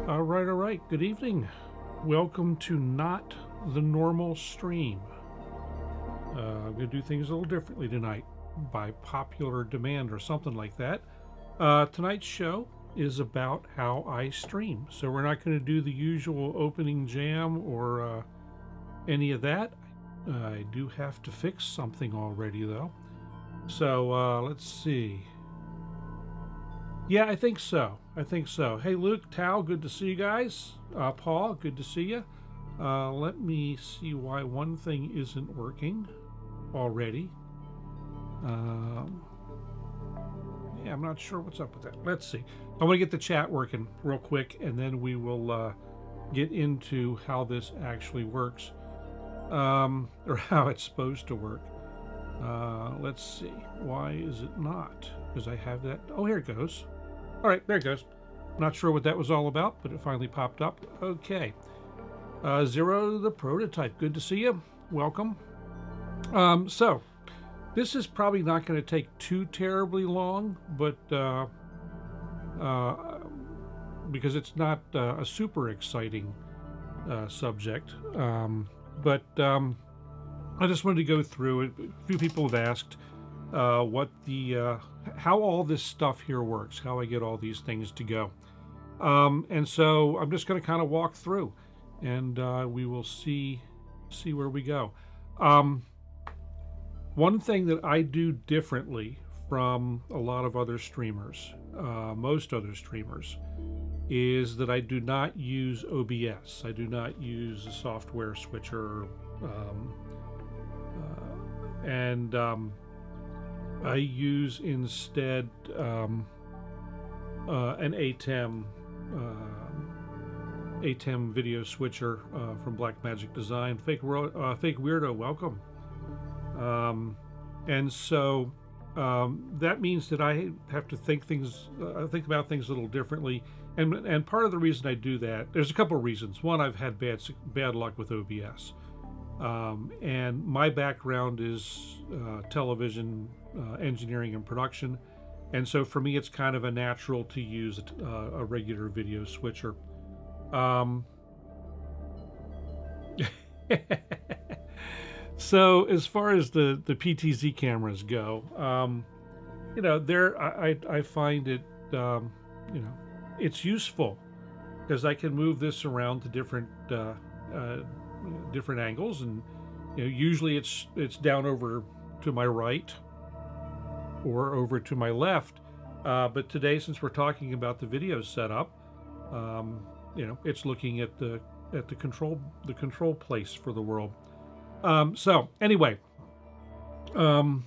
All right. Good evening. Welcome to Not the Normal Stream. I'm going to do things a little differently tonight by popular demand or something like that. Tonight's show is about how I stream. So we're not going to do the usual opening jam or any of that. I do have to fix something already though. So let's see. Yeah, I think so. Hey, Luke, Tao, good to see you guys. Paul, good to see you. Let me see why one thing isn't working already. Yeah, I'm not sure what's up with that. Let's see. I want to get the chat working real quick, and then we will get into how this actually works, or how it's supposed to work. Let's see. Why is it not? Because I have that. Oh, here it goes. All right, there it goes. Not sure what that was all about, but it finally popped up. Okay. Zero the Prototype, good to see you. Welcome. So, this is probably not going to take too terribly long, but because it's not a super exciting subject. But I just wanted to go through it. A few people have asked what the how all this stuff here works, how I get all these things to go. And so I'm just going to kind of walk through, and we will see where we go. One thing that I do differently from a lot of other streamers, most other streamers, is that I do not use OBS. I do not use a software switcher, and I use instead an ATEM video switcher from Blackmagic Design. Fake Weirdo, welcome. And so that means that I have to think about things a little differently. And part of the reason I do that, there's a couple of reasons. One, I've had bad luck with OBS. And my background is television engineering and production, and so for me it's kind of a natural to use a regular video switcher. So as far as the PTZ cameras go, you know, I find it, you know, it's useful because I can move this around to different angles, and you know, usually it's down over to my right or over to my left, but today, since we're talking about the video setup, you know, it's looking at the control place for the world. So anyway, so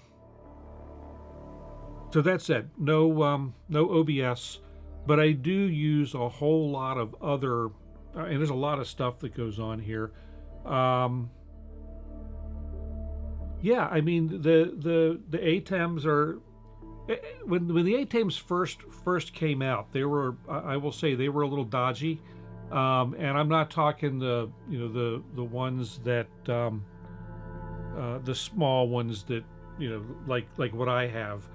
that said, no OBS, but I do use a whole lot of other, and there's a lot of stuff that goes on here. Yeah, I mean the ATEMs are, when the ATEMs first came out, they were, I will say, they were a little dodgy, and I'm not talking the ones that the small ones that, you know, like what I have.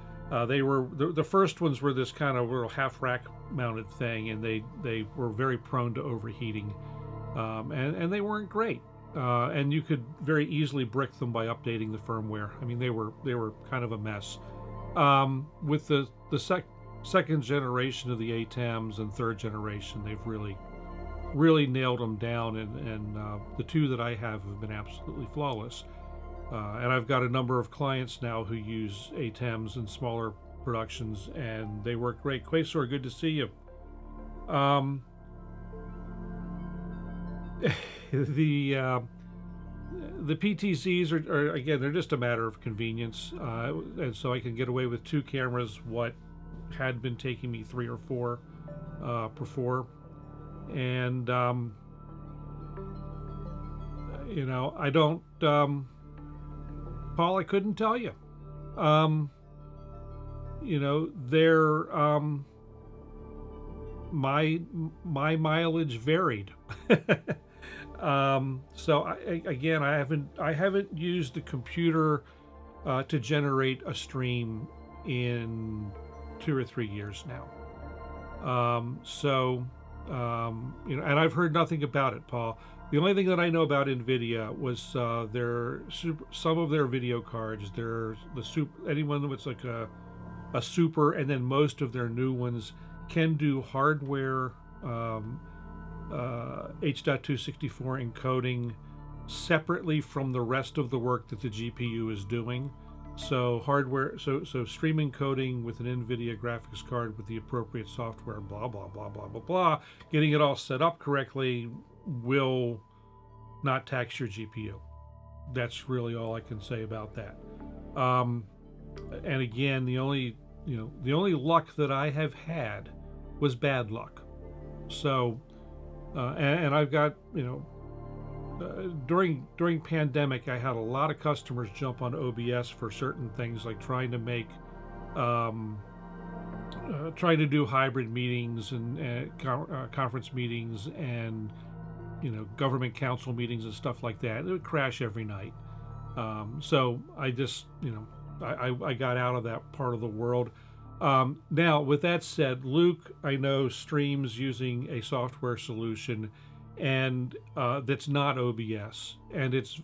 They were the first ones were this kind of little half rack mounted thing, and they were very prone to overheating, and they weren't great. And you could very easily brick them by updating the firmware. I mean, they were kind of a mess. With the second generation of the ATEMs and third generation, they've really nailed them down, and the two that I have been absolutely flawless. And I've got a number of clients now who use ATEMs in smaller productions, and they work great. Quasor, good to see you. The PTZs are again, they're just a matter of convenience, and so I can get away with two cameras what had been taking me 3 or 4 before. And you know, I don't, Paul, I couldn't tell you. You know, they're my mileage varied. So I haven't used the computer to generate a stream in 2 or 3 years now. So You know, and I've heard nothing about it, Paul. The only thing that I know about nVidia was some of their video cards. Anyone that's like a super, and then most of their new ones can do hardware H.264 encoding separately from the rest of the work that the GPU is doing. So stream encoding with an nVidia graphics card with the appropriate software, blah blah blah blah blah blah, getting it all set up correctly will not tax your GPU. That's really all I can say about that. And again, the only luck that I have had was bad luck. So and I've got, during pandemic, I had a lot of customers jump on OBS for certain things, like trying to make trying to do hybrid meetings and conference meetings and government council meetings and stuff like that. It would crash every night. So I just I got out of that part of the world. Now, with that said, Luke, I know, streams using a software solution, and that's not OBS, and it's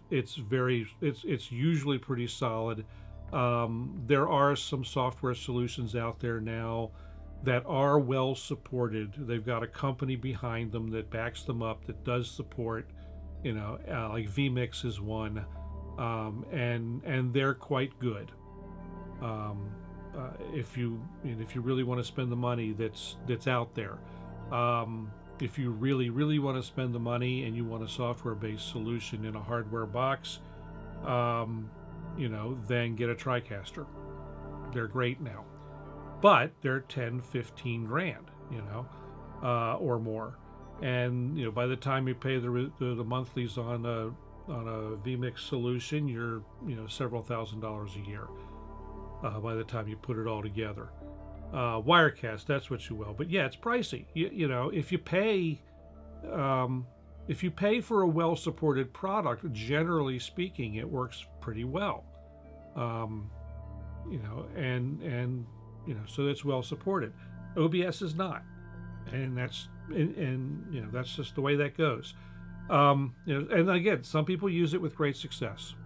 usually pretty solid. There are some software solutions out there now that are well supported. They've got a company behind them that backs them up, that does support, like vMix is one, and they're quite good. If you really want to spend the money that's out there, if you really want to spend the money and you want a software-based solution in a hardware box, then get a TriCaster. They're great now, but they're 10-15 grand, or more, and by the time you pay the monthlies on a vMix solution, you're several $1,000s a year. By the time you put it all together, Wirecast, that's what you will. But yeah, it's pricey. If you pay for a well-supported product, generally speaking, it works pretty well. So it's well supported. OBS is not, and that's that's just the way that goes. And again, some people use it with great success,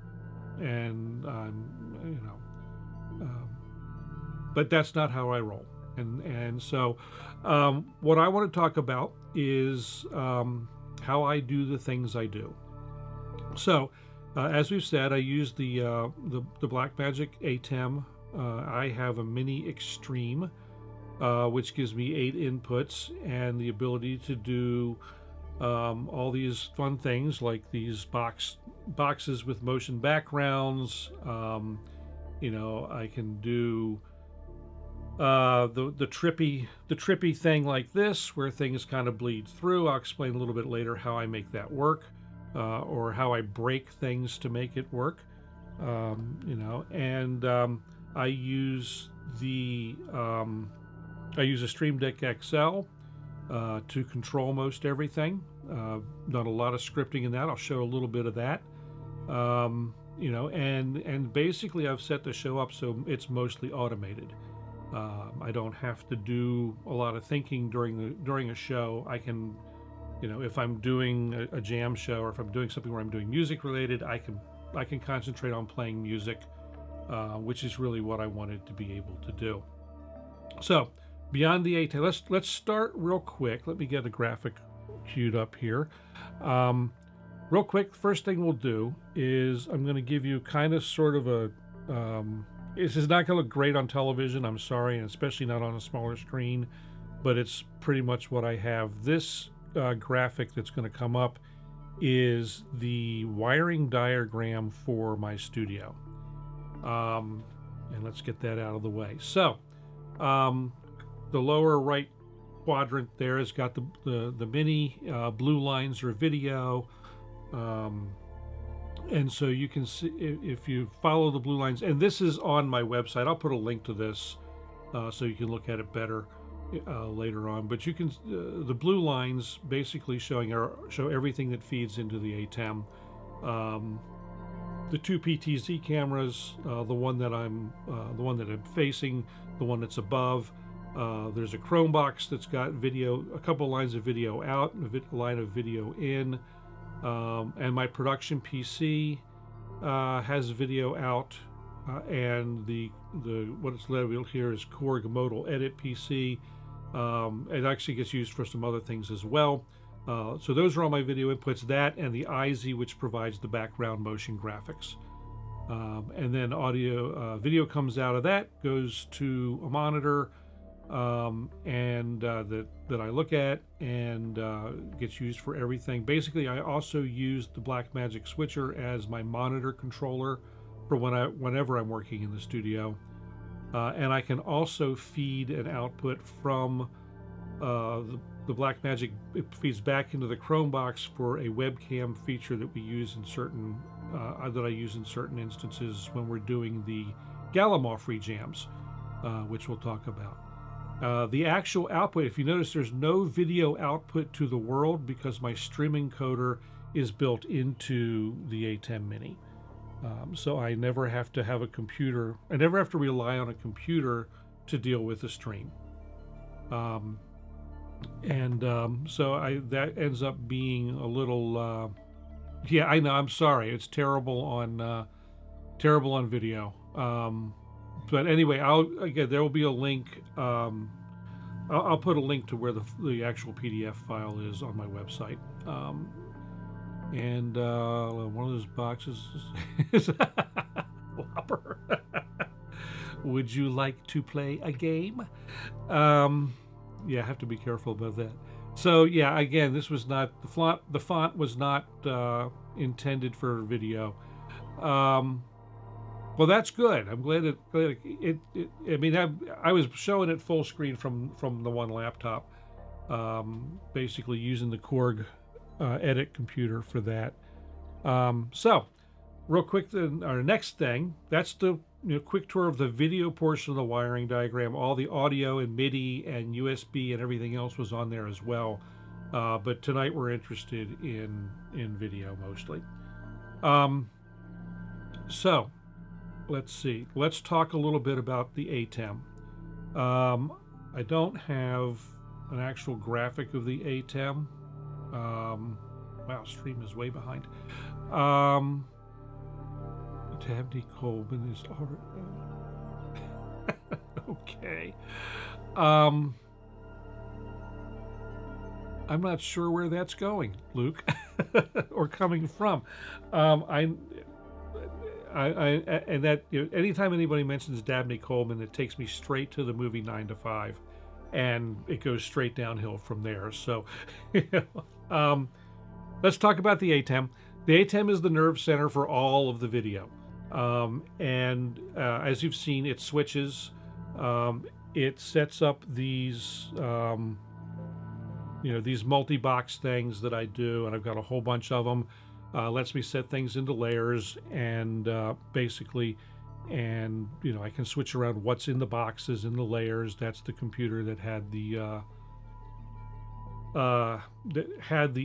and but that's not how I roll. And so what I want to talk about is how I do the things I do. So as we've said, I use the Blackmagic ATEM. I have a Mini Extreme, which gives me 8 inputs and the ability to do all these fun things, like these boxes with motion backgrounds. I can do the trippy thing like this, where things kind of bleed through. I'll explain a little bit later how I make that work, or how I break things to make it work. I use a Stream Deck XL to control most everything. Done a lot of scripting in that. I'll show a little bit of that. And basically I've set the show up so it's mostly automated. I don't have to do a lot of thinking during a show. I can, if I'm doing a jam show, or if I'm doing something where I'm doing music related, I can concentrate on playing music, which is really what I wanted to be able to do. So beyond the ATEM, let's start real quick. Let me get a graphic queued up here. Real quick, first thing we'll do is I'm going to give you kind of sort of a this is not going to look great on television, I'm sorry, and especially not on a smaller screen, but it's pretty much what I have. This graphic that's going to come up is the wiring diagram for my studio. And let's get that out of the way. So the lower right quadrant there has got the mini blue lines are video. And so you can see, if you follow the blue lines, and this is on my website, I'll put a link to this so you can look at it better later on. But you can, the blue lines basically show everything that feeds into the ATEM. The 2 PTZ cameras, the one that I'm facing, the one that's above, There's a Chromebox that's got video, a couple lines of video out and a line of video in. And my production PC has video out, and the what it's labeled here is Korg Modal Edit PC. It actually gets used for some other things as well. So those are all my video inputs, that and the IZ, which provides the background motion graphics. And then video comes out of that, goes to a monitor, and that I look at, and gets used for everything. Basically, I also use the Blackmagic switcher as my monitor controller for whenever I'm working in the studio. And I can also feed an output from the Blackmagic. It feeds back into the Chromebox for a webcam feature that we use in certain that I use in certain instances when we're doing the Gallimaufry jams, which we'll talk about. The actual output, if you notice, there's no video output to the world because my streaming encoder is built into the ATEM Mini. So I never have to have a computer. I never have to rely on a computer to deal with the stream. So that ends up being a little. Yeah, I know. I'm sorry. It's terrible on video. But anyway, there will be a link. I'll put a link to where the actual PDF file is on my website. And one of those boxes is Whopper. Would you like to play a game? Yeah, I have to be careful about that. So yeah, again, this was not the font was not intended for video. Well, that's good. I'm glad it I mean, I was showing it full screen from the one laptop, basically using the Korg edit computer for that. So, real quick, our next thing, that's the quick tour of the video portion of the wiring diagram. All the audio and MIDI and USB and everything else was on there as well. But tonight we're interested in video mostly. So, let's see. Let's talk a little bit about the ATEM. I don't have an actual graphic of the ATEM. Wow, stream is way behind. Dabney Coleman is already okay. I'm not sure where that's going, Luke, or coming from. And that anytime anybody mentions Dabney Coleman, it takes me straight to the movie 9 to 5, and it goes straight downhill from there. So, let's talk about the ATEM. The ATEM is the nerve center for all of the video, and as you've seen, it switches. It sets up these, these multi-box things that I do, and I've got a whole bunch of them. Lets me set things into layers, and basically, I can switch around what's in the boxes in the layers. That's the computer that had the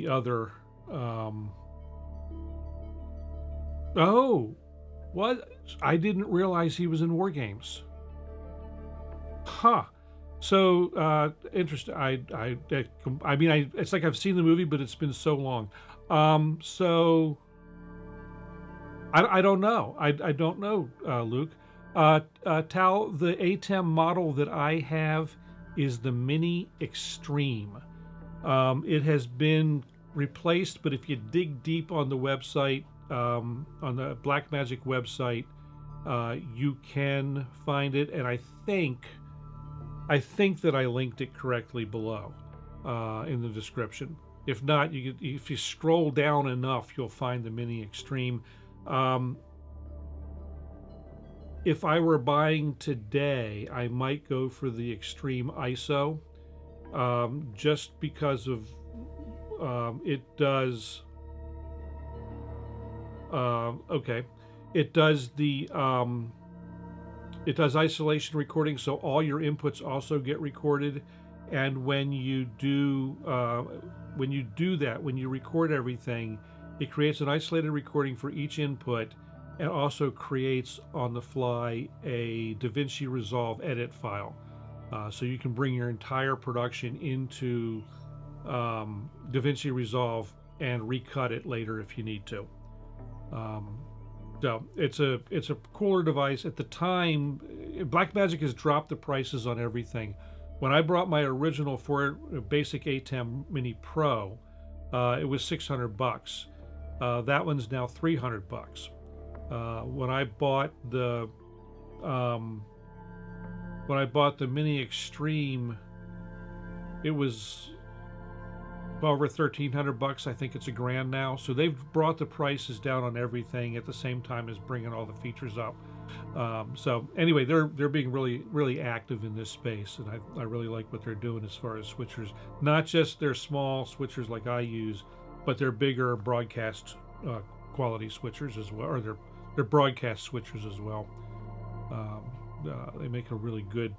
other. Oh, what? I didn't realize he was in War Games. Huh. So interesting. I mean, it's like I've seen the movie, but it's been so long. So I don't know. I don't know, Luke. Tal, the ATEM model that I have is the Mini Extreme. It has been replaced, but if you dig deep on the website, on the Blackmagic website, you can find it, and I think that I linked it correctly below in the description. If not, if you scroll down enough, you'll find the Mini Extreme. If I were buying today, I might go for the Extreme ISO, just because of it does. It does the it does isolation recording, so all your inputs also get recorded. And when you do that, when you record everything, it creates an isolated recording for each input, and also creates on the fly a DaVinci Resolve edit file. So you can bring your entire production into DaVinci Resolve and recut it later if you need to. So it's a cooler device. At the time, Blackmagic has dropped the prices on everything. When I brought my original basic ATEM Mini Pro, it was $600. That one's now $300. When I bought the Mini Extreme, it was over $1,300. I think it's $1,000 now. So they've brought the prices down on everything at the same time as bringing all the features up. So anyway, they're being really active in this space, and I really like what they're doing as far as switchers. Not just their small switchers like I use, but their bigger broadcast quality switchers as well, or their broadcast switchers as well. They make a really good,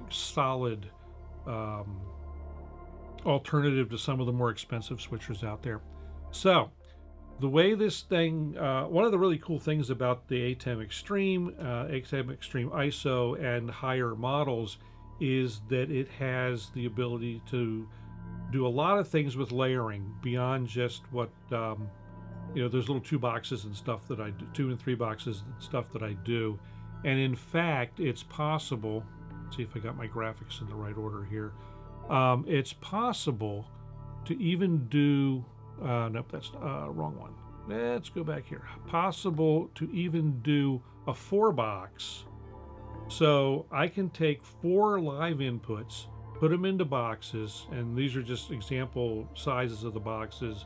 solid alternative to some of the more expensive switchers out there. So the way this thing, one of the really cool things about the ATEM Extreme, ATEM Extreme ISO and higher models is that it has the ability to do a lot of things with layering beyond just what, there's little 2 boxes and stuff that I do, 2 and 3 boxes and stuff that I do. And in fact, it's possible, let's see if I got my graphics in the right order here. It's possible to even do, nope, that's wrong one. Let's go back here. Possible to even do a 4-box. So I can take 4 live inputs, put them into boxes, and these are just example sizes of the boxes,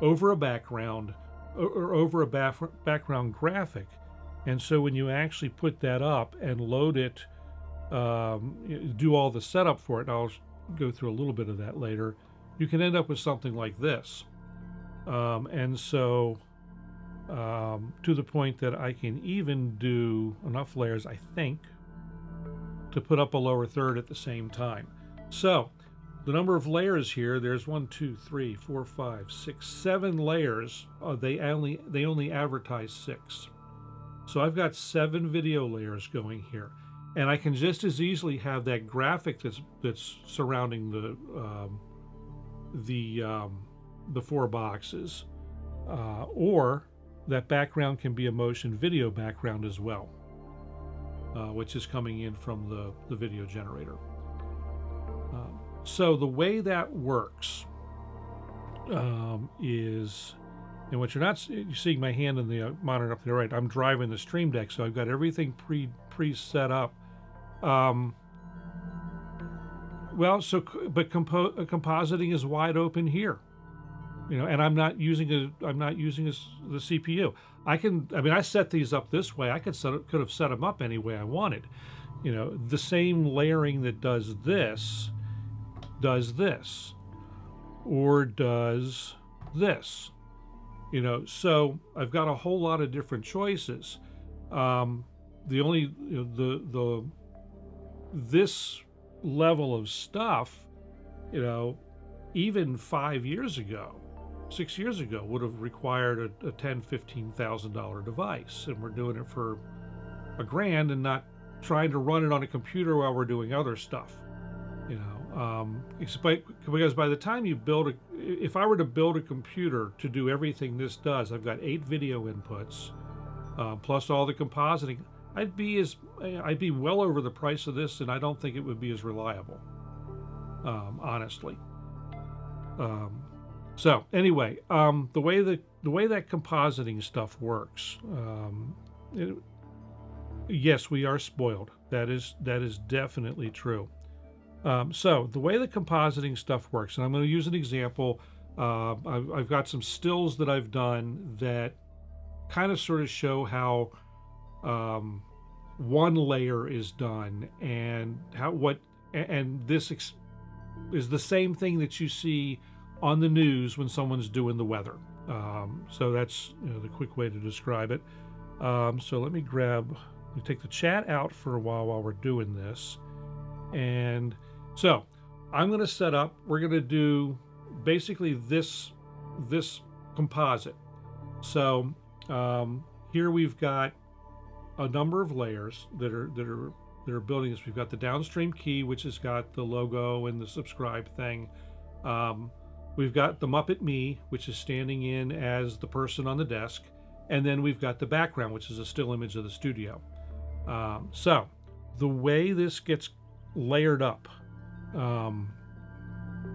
over a background or over a background graphic. And so when you actually put that up and load it, do all the setup for it, and I'll go through a little bit of that later, you can end up with something like this. And so to the point that I can even do enough layers, I think, to put up a lower third at the same time. So the number of layers here, there's 1, 2, 3, 4, 5, 6, 7 layers. They only advertise 6. So I've got 7 video layers going here, and I can just as easily have that graphic that's surrounding the 4 boxes, or that background can be a motion video background as well, which is coming in from the video generator. So the way that works is, and what you're seeing my hand in the monitor up to the right, I'm driving the Stream Deck, so I've got everything pre set up. But compositing is wide open here, and I'm not using the CPU. I set these up this way. I could have set them up any way I wanted. The same layering that does this, or does this. So I've got a whole lot of different choices. This level of stuff, even 5 years ago, 6 years ago, would have required a $10,000–$15,000 device, and we're doing it for $1,000 and not trying to run it on a computer while we're doing other stuff. Because by the time you build if I were to build a computer to do everything this does, I've got 8 video inputs, plus all the compositing. I'd be well over the price of this, and I don't think it would be as reliable, honestly. So anyway, the way that compositing stuff works, yes, we are spoiled. That is definitely true. So the way the compositing stuff works, and I'm going to use an example. I've got some stills that I've done that kind of sort of show how one layer is done, and this is the same thing that you see on the news when someone's doing the weather. So that's the quick way to describe it. So let me take the chat out for a while we're doing this. And so I'm going to set up, we're going to do basically this composite. So here we've got a number of layers that are that are building this. We've got the downstream key, which has got the logo and the subscribe thing. We've got the Muppet Me, which is standing in as the person on the desk. And then we've got the background, which is a still image of the studio. So the way this gets layered up,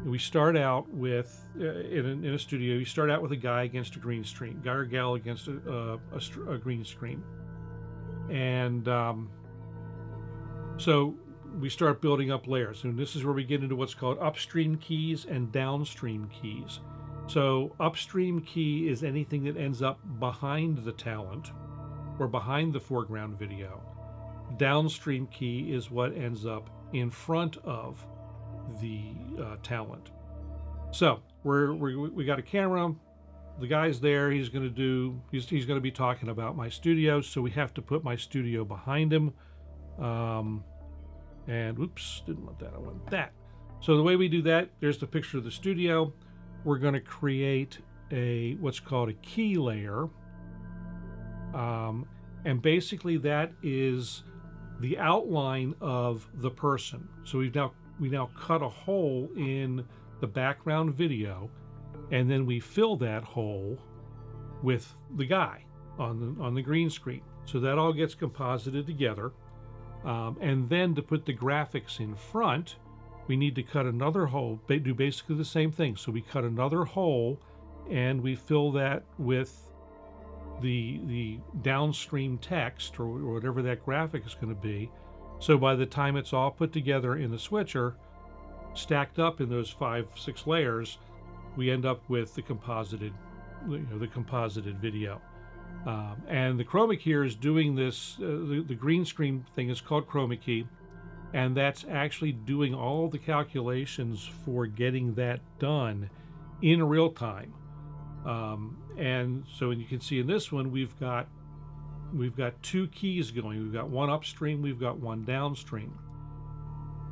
we start out with, in a studio, you start out with a guy against a green screen, guy or gal against a green screen. And so we start building up layers. And this is where we get into what's called upstream keys and downstream keys. So upstream key is anything that ends up behind the talent or behind the foreground video. Downstream key is what ends up in front of the talent. So we got a camera, the guy's there, he's going to be talking about my studio, so we have to put my studio behind him. And oops, didn't want that, I want that. So the way we do that, there's the picture of the studio. We're going to create what's called a key layer. And basically that is the outline of the person. So we now cut a hole in the background video, and then we fill that hole with the guy on the green screen. So that all gets composited together. And then to put the graphics in front, we need to cut another hole, do basically the same thing. So we cut another hole and we fill that with the downstream text or whatever that graphic is going to be. So by the time it's all put together in the switcher, stacked up in those 5-6 layers, we end up with the composited video. And the chroma key is doing this. The green screen thing is called chroma key. And that's actually doing all the calculations for getting that done in real time. And so you can see in this one, we've got 2 keys going. We've got one upstream, we've got one downstream.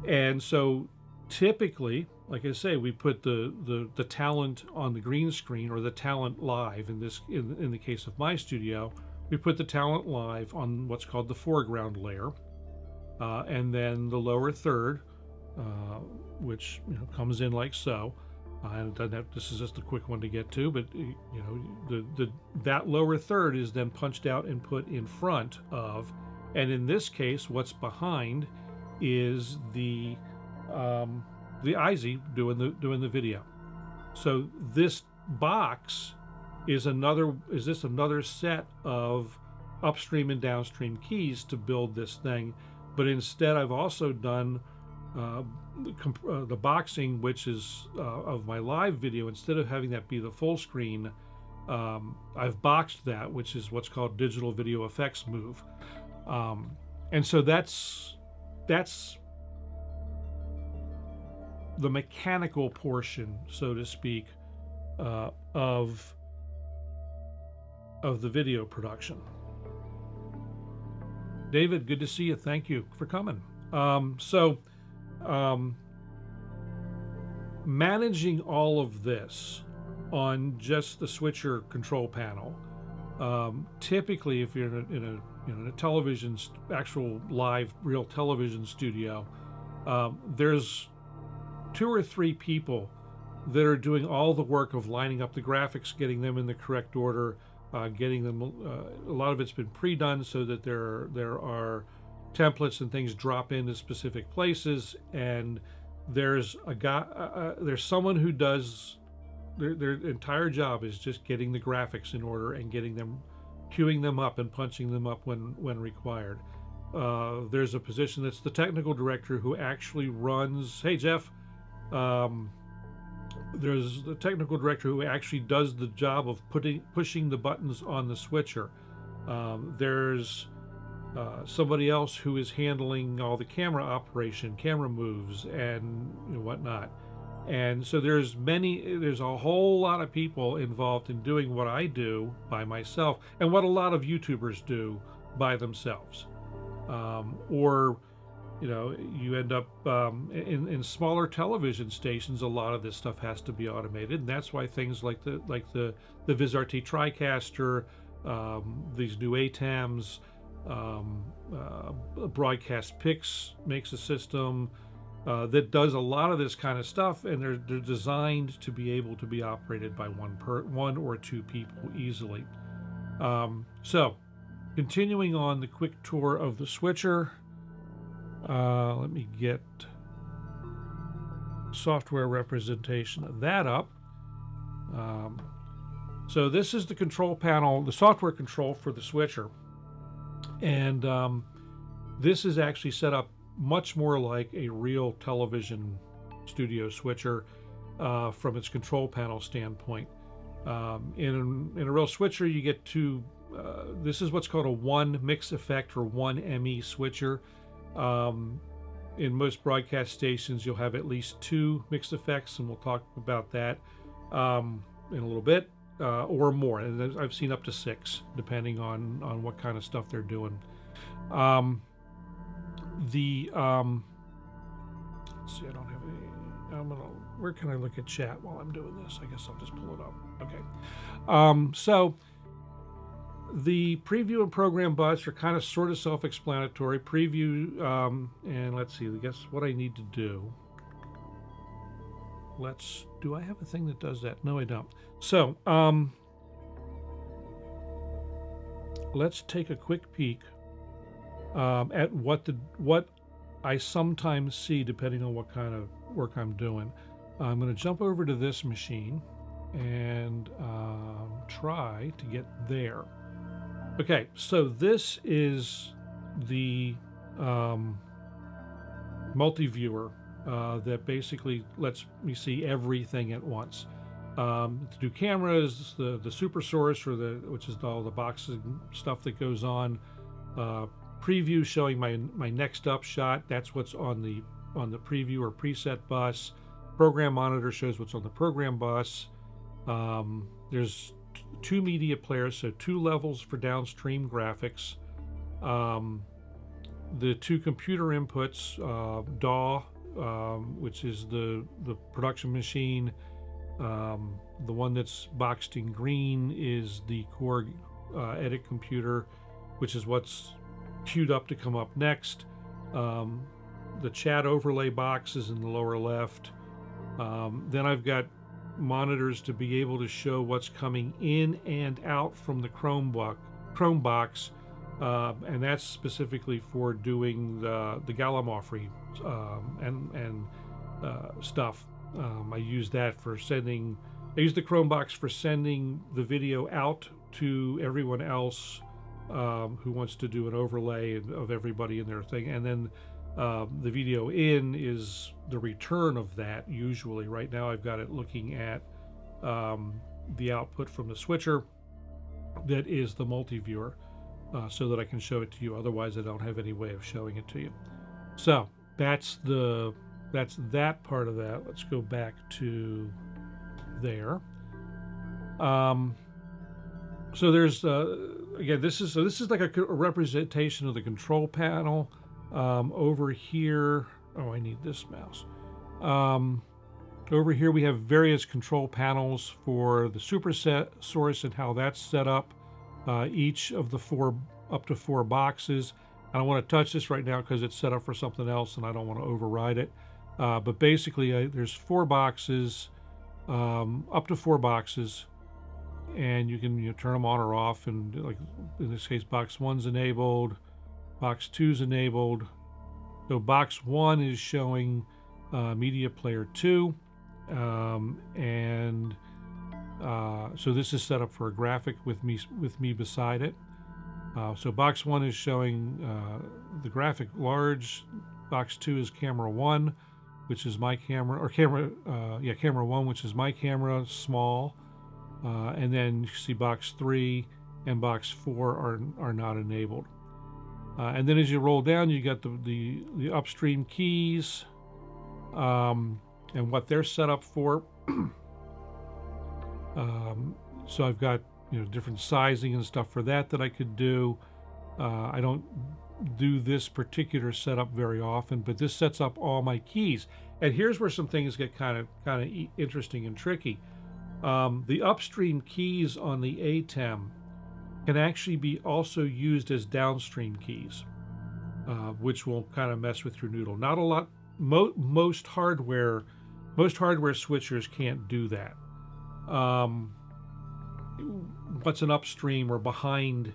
And so typically, like I say, we put the talent on the green screen, or the talent live. In the case of my studio, we put the talent live on what's called the foreground layer. And then the lower third, which comes in like so. And this is just a quick one to get to, but that lower third is then punched out and put in front of, and in this case, what's behind is the IZ doing the video. So this box is another set of upstream and downstream keys to build this thing. But instead, I've also done the boxing, which is of my live video. Instead of having that be the full screen, I've boxed that, which is what's called digital video effects move. And so that's the mechanical portion, so to speak, of the video production. David, good to see you. Thank you for coming. Managing all of this on just the switcher control panel. Typically, if you're in a television, actual live real television studio, there's 2 or 3 people that are doing all the work of lining up the graphics, getting them in the correct order, getting them. A lot of it's been pre-done so that there are templates and things drop into specific places, and there's a guy, there's someone who does their entire job is just getting the graphics in order and getting them, queuing them up and punching them up when required. There's a position that's the technical director who actually runs. Hey Jeff. There's the technical director who actually does the job of pushing the buttons on the switcher. There's somebody else who is handling all the camera operation, camera moves, and whatnot. And so there's a whole lot of people involved in doing what I do by myself, and what a lot of YouTubers do by themselves. You end up in smaller television stations. A lot of this stuff has to be automated, and that's why things like the VizRT TriCaster, these new ATEMs, Broadcast Picks makes a system that does a lot of this kind of stuff, and they're designed to be able to be operated by one or two people easily. So, continuing on the quick tour of the switcher, let me get software representation of that up. So this is the control panel, the software control for the switcher, and this is actually set up much more like a real television studio switcher from its control panel standpoint. In a real switcher, you get two. This is what's called a one mix effect or one ME switcher. In most broadcast stations, you'll have at least two mixed effects, and we'll talk about that in a little bit, or more. And I've seen up to 6, depending on what kind of stuff they're doing. Let's see, I don't have any. Where can I look at chat while I'm doing this? I guess I'll just pull it up. Okay. So the preview and program bus are kind of sort of self-explanatory. Preview, and let's see, I guess what I need to do. Do I have a thing that does that? No, I don't. So, let's take a quick peek at what I sometimes see depending on what kind of work I'm doing. I'm going to jump over to this machine and try to get there. Okay, so this is the multi-viewer that basically lets me see everything at once. To do cameras, the super source, or which is all the boxes and stuff that goes on. Preview showing my next up shot. That's what's on the preview or preset bus. Program monitor shows what's on the program bus. There's 2 media players, so 2 levels for downstream graphics. The 2 computer inputs, DAW, which is the production machine. The one that's boxed in green is the core edit computer, which is what's queued up to come up next. The chat overlay box is in the lower left. Then I've got monitors to be able to show what's coming in and out from the Chromebox, and that's specifically for doing the Gallimaufry and stuff. I use that for sending. I use the Chromebox for sending the video out to everyone else who wants to do an overlay of everybody in their thing, and then the video in is the return of that. Usually, right now I've got it looking at the output from the switcher that is the multi-viewer, so that I can show it to you. Otherwise, I don't have any way of showing it to you. So that's that part of that. Let's go back to there. So there's again, this is like a representation of the control panel. Over here, oh, I need this mouse. Over here we have various control panels for the superset source and how that's set up. Each of the up to 4 boxes. I don't want to touch this right now because it's set up for something else and I don't want to override it. But basically, there's 4 boxes, up to 4 boxes, and you can turn them on or off. And like in this case, box 1's enabled, box 2's enabled. So box 1 is showing media player 2, and so this is set up for a graphic with me beside it. So box 1 is showing the graphic large. Box 2 is camera 1, which is my camera, or camera 1, which is my camera, small. And then you see box 3 and box 4 are not enabled. And then as you roll down, you got the upstream keys and what they're set up for. So I've got different sizing and stuff for that I could do. I don't do this particular setup very often, but this sets up all my keys. And here's where some things get kind of interesting and tricky. The upstream keys on the ATEM can actually be also used as downstream keys, which will kind of mess with your noodle. Not a lot. Most hardware switchers can't do that. What's an upstream or behind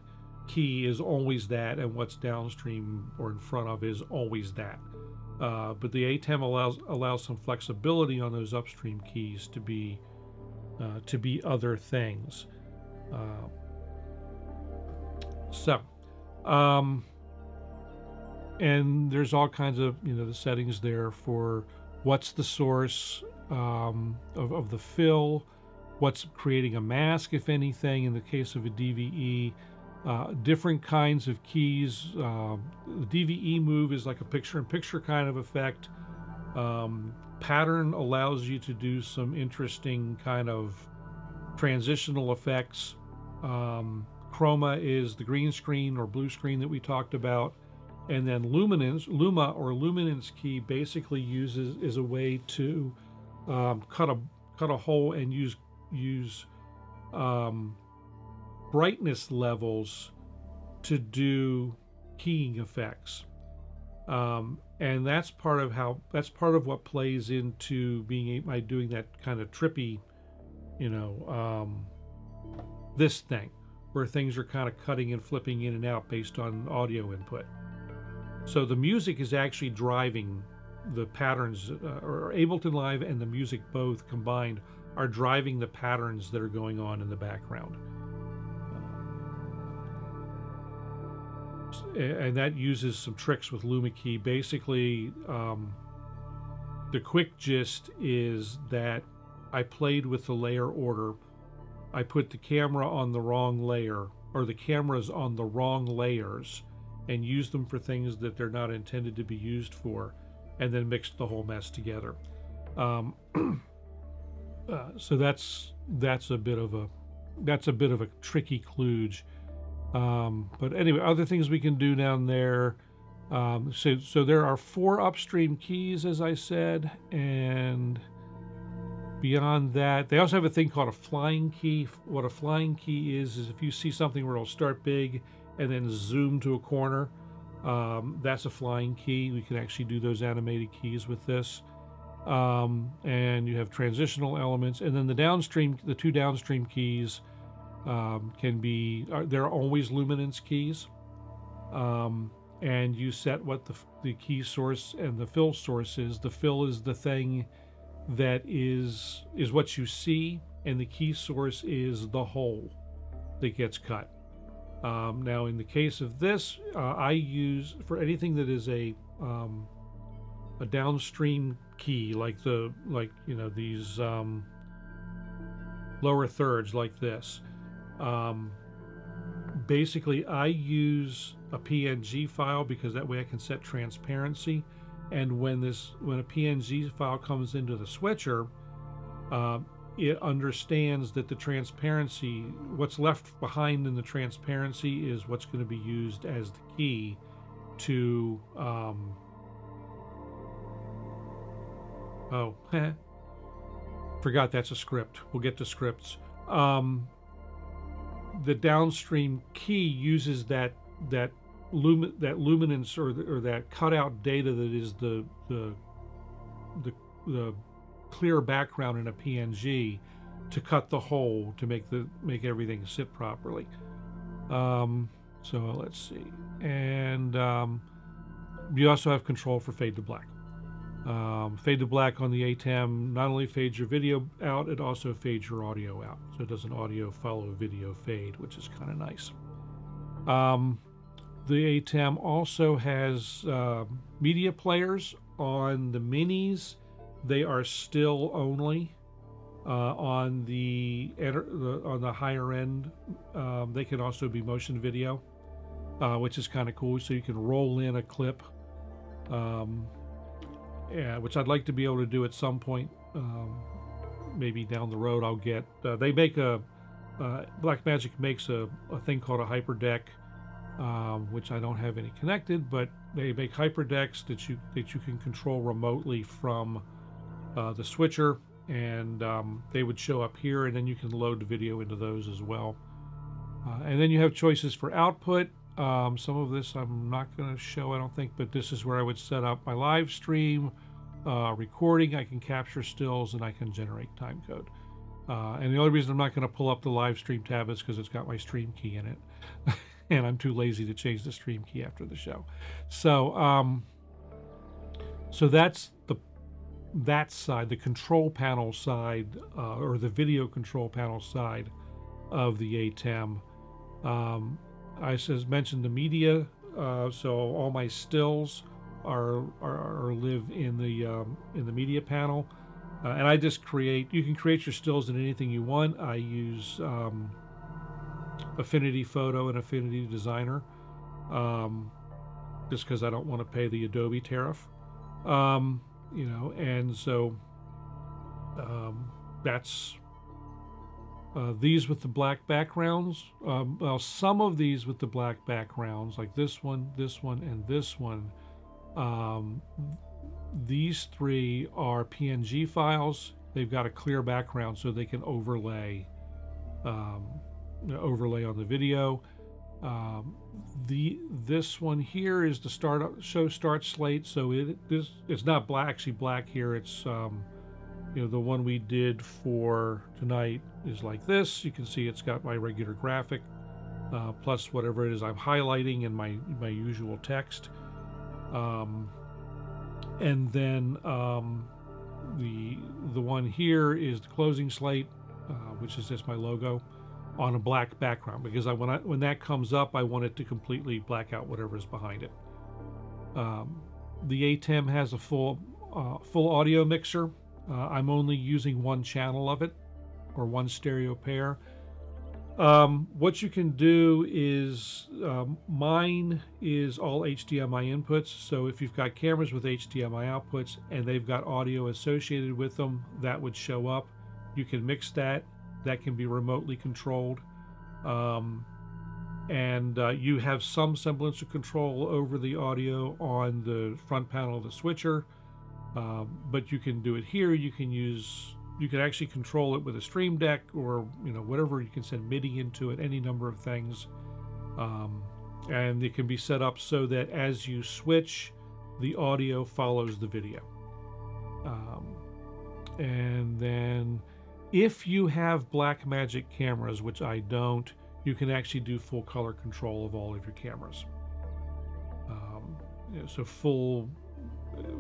key is always that, and what's downstream or in front of is always that. But the ATEM allows some flexibility on those upstream keys to be other things. And there's all kinds of, the settings there for what's the source of the fill, what's creating a mask, if anything, in the case of a DVE. Different kinds of keys. The DVE move is like a picture-in-picture kind of effect. Pattern allows you to do some interesting kind of transitional effects. Chroma is the green screen or blue screen that we talked about. And then Luma or luminance key basically is a way to cut a hole and use brightness levels to do keying effects, and that's part of what plays into doing that kind of trippy, this thing where things are kind of cutting and flipping in and out based on audio input. So the music is actually driving the patterns, or Ableton Live and the music both combined are driving the patterns that are going on in the background. And that uses some tricks with Luma Key. Basically, the quick gist is that I played with the layer order. I put the camera on the wrong layer, or the cameras on the wrong layers, and used them for things that they're not intended to be used for, and then mixed the whole mess together. So that's a bit of a tricky kludge. But anyway, other things we can do down there. So there are 4 upstream keys, as I said, and beyond that, they also have a thing called a flying key. What a flying key is if you see something where it'll start big and then zoom to a corner, that's a flying key. We can actually do those animated keys with this. And you have transitional elements, and then the 2 downstream keys they're always luminance keys, and you set what the key source and the fill source is. The fill is the thing that is what you see, and the key source is the hole that gets cut. Now, in the case of this, I use, for anything that is a downstream key, like these lower thirds like this. Basically, I use a PNG file because that way I can set transparency. And when a PNG file comes into the switcher, it understands that the transparency, what's left behind in the transparency, is what's going to be used as the key to. Forgot that's a script. We'll get to scripts. The downstream key uses that luminance or that cutout data that is the clear background in a PNG to cut the hole to make everything sit properly. So let's see, and you also have control for fade to black. Fade to black on the ATEM not only fades your video out, it also fades your audio out. So it does an audio follow video fade, which is kind of nice. The ATEM also has media players on the minis. They are still only on the higher end. They can also be motion video, which is kind of cool. So you can roll in a clip. Yeah, which I'd like to be able to do at some point. Maybe down the road I'll get. They make Blackmagic makes a thing called a hyperdeck, which I don't have any connected, but they make hyperdecks that you can control remotely from the switcher, and they would show up here, and then you can load the video into those as well. And then you have choices for output. Some of this I'm not going to show, I don't think, but this is where I would set up my live stream recording. I can capture stills and I can generate timecode. And the only reason I'm not going to pull up the live stream tab is because it's got my stream key in it. And I'm too lazy to change the stream key after the show. So, so that's that side, the control panel side, or the video control panel side of the ATEM. I mentioned the media, so all my stills are live in the media panel, and I just create. You can create your stills in anything you want. I use Affinity Photo and Affinity Designer, just because I don't want to pay the Adobe tariff, you know, and so that's. These with the black backgrounds, well, some of these with the black backgrounds, like this one, and this one, these three are PNG files. They've got a clear background so they can overlay on the video. This one here is the show start slate, so it's not black, actually black here. It's you know, the one we did for tonight is like this. You can see it's got my regular graphic, plus whatever it is I'm highlighting in my usual text. And then the one here is the closing slate, which is just my logo on a black background, because when that comes up, I want it to completely black out whatever is behind it. The ATEM has a full audio mixer. I'm only using one channel of it, or one stereo pair. What you can do is, mine is all HDMI inputs, so if you've got cameras with HDMI outputs and they've got audio associated with them, that would show up. You can mix that. That can be remotely controlled. And you have some semblance of control over the audio on the front panel of the switcher. But you can do it here. You can actually control it with a Stream Deck, or you know, whatever. You can send MIDI into it, any number of things, and it can be set up so that as you switch, the audio follows the video. And then if you have Blackmagic cameras, which I don't, you can actually do full color control of all of your cameras. You know, so full.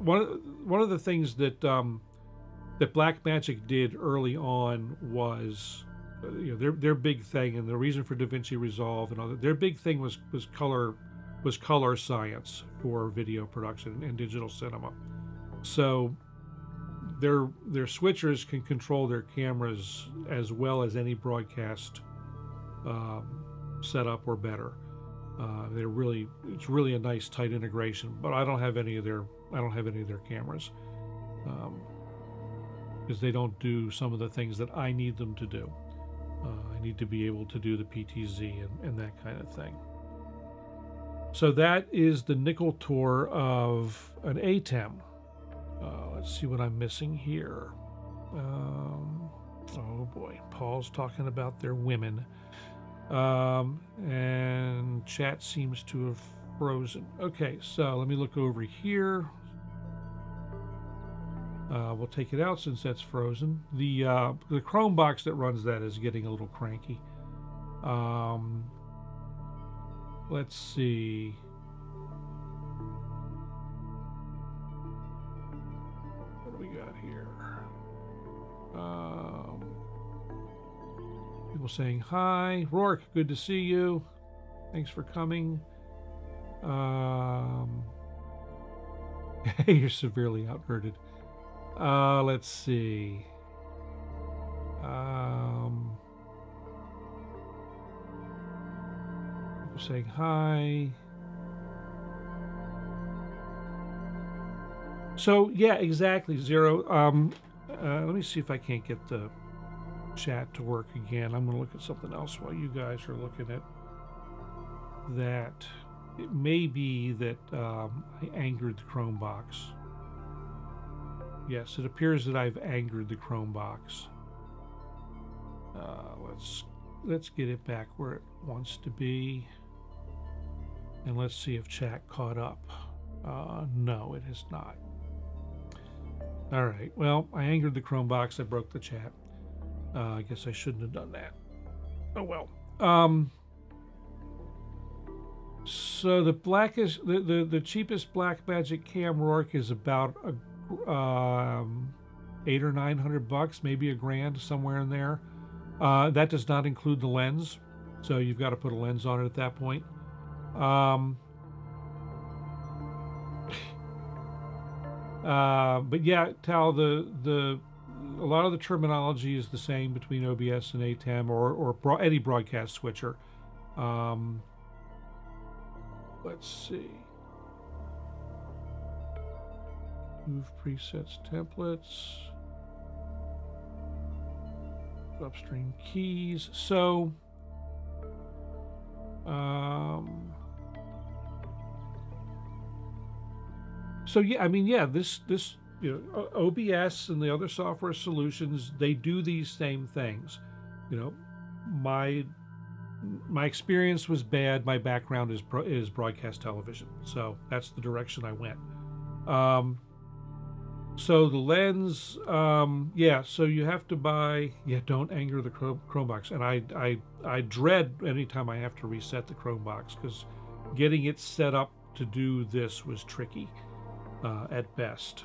One of the things that that Blackmagic did early on was, you know, their big thing, and the reason for DaVinci Resolve and all that, their big thing was color science for video production and digital cinema. So their switchers can control their cameras as well as any broadcast setup or better. It's really a nice tight integration, but I don't have any of their cameras, because they don't do some of the things that I need them to do. I need to be able to do the PTZ and that kind of thing. So that is the nickel tour of an ATEM. Let's see what I'm missing here. Oh boy, Paul's talking about their women. And chat seems to have frozen. Okay, so let me look over here. We'll take it out since that's frozen. The Chromebox that runs that is getting a little cranky. Let's see. What do we got here? People saying hi. Rourke, good to see you. Thanks for coming. You're severely outverted. Let's see. People saying hi. So yeah, exactly, Zero. Let me see if I can't get the chat to work again. I'm going to look at something else while you guys are looking at that. It may be that I angered the Chromebox. Yes, it appears that I've angered the Chromebox. Let's let's get it back where it wants to be. And let's see if chat caught up. No, it has not. All right, well, I angered the Chromebox. I broke the chat. I guess I shouldn't have done that. Oh well. So the blackest, the cheapest Blackmagic Cam Rourke is about $800 or $900, maybe $1,000, somewhere in there. That does not include the lens, so you've got to put a lens on it at that point. But yeah, Tal, a lot of the terminology is the same between OBS and ATEM or any broadcast switcher. Let's see. Move presets, templates, upstream keys. So, yeah, I mean, yeah, this you know, OBS and the other software solutions, they do these same things. You know, my experience was bad. My background is broadcast television, so that's the direction I went. So the lens, yeah. So you have to buy. Yeah, don't anger the Chromebox. And I dread anytime I have to reset the Chromebox, because getting it set up to do this was tricky at best.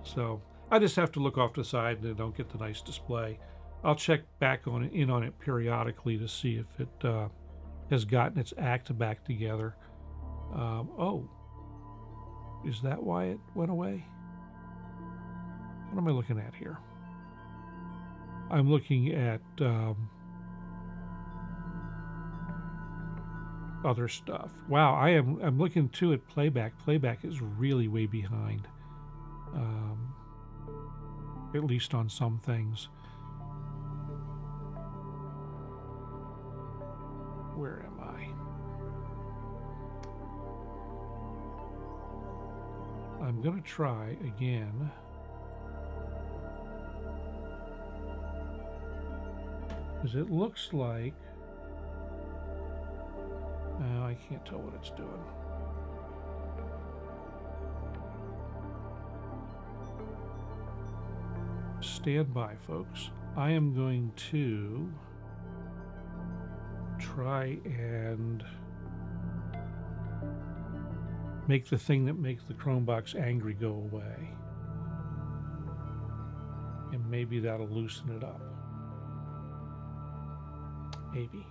So I just have to look off to the side and I don't get the nice display. I'll check back on it periodically to see if it has gotten its act back together. Oh, is that why it went away? What am I looking at here? I'm looking at other stuff. Wow, I'm looking too at playback. Playback is really way behind, at least on some things. Where am I? I'm gonna try again. Because it looks like I can't tell what it's doing. Stand by, folks. I am going to try and make the thing that makes the Chromebox angry go away. And maybe that'll loosen it up. Maybe.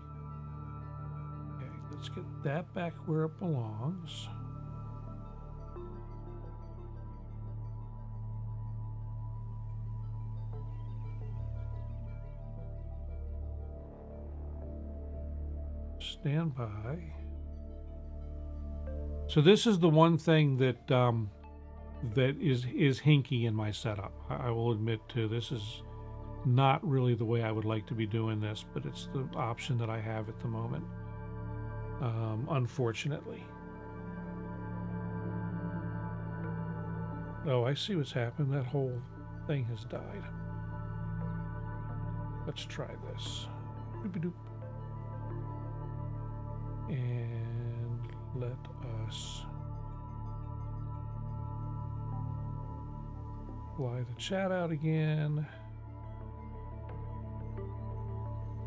Okay, let's get that back where it belongs. Stand by. So this is the one thing that that is hinky in my setup. I will admit to this is not really the way I would like to be doing this, but it's the option that I have at the moment, unfortunately. Oh, I see what's happened. That whole thing has died. Let's try this. Doop-a-doop. And let us fly the chat out again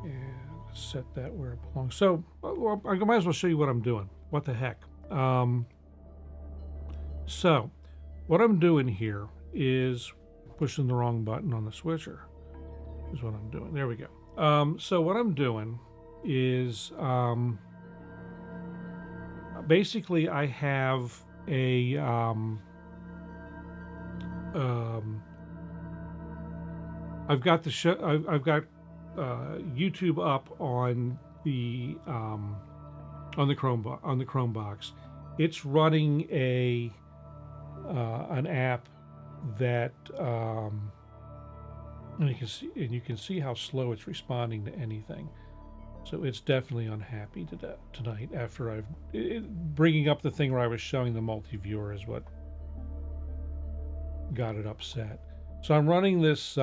and set that where it belongs. So well, I might as well show you what I'm doing. What the heck? So what I'm doing here is pushing the wrong button on the switcher is what I'm doing. There we go. So what I'm doing is basically I have a I've got the show. I've got YouTube up on the Chromebox. It's running an app that and you can see how slow it's responding to anything. So it's definitely unhappy tonight after bringing up the thing where I was showing the multi-viewer is what got it upset. So I'm running this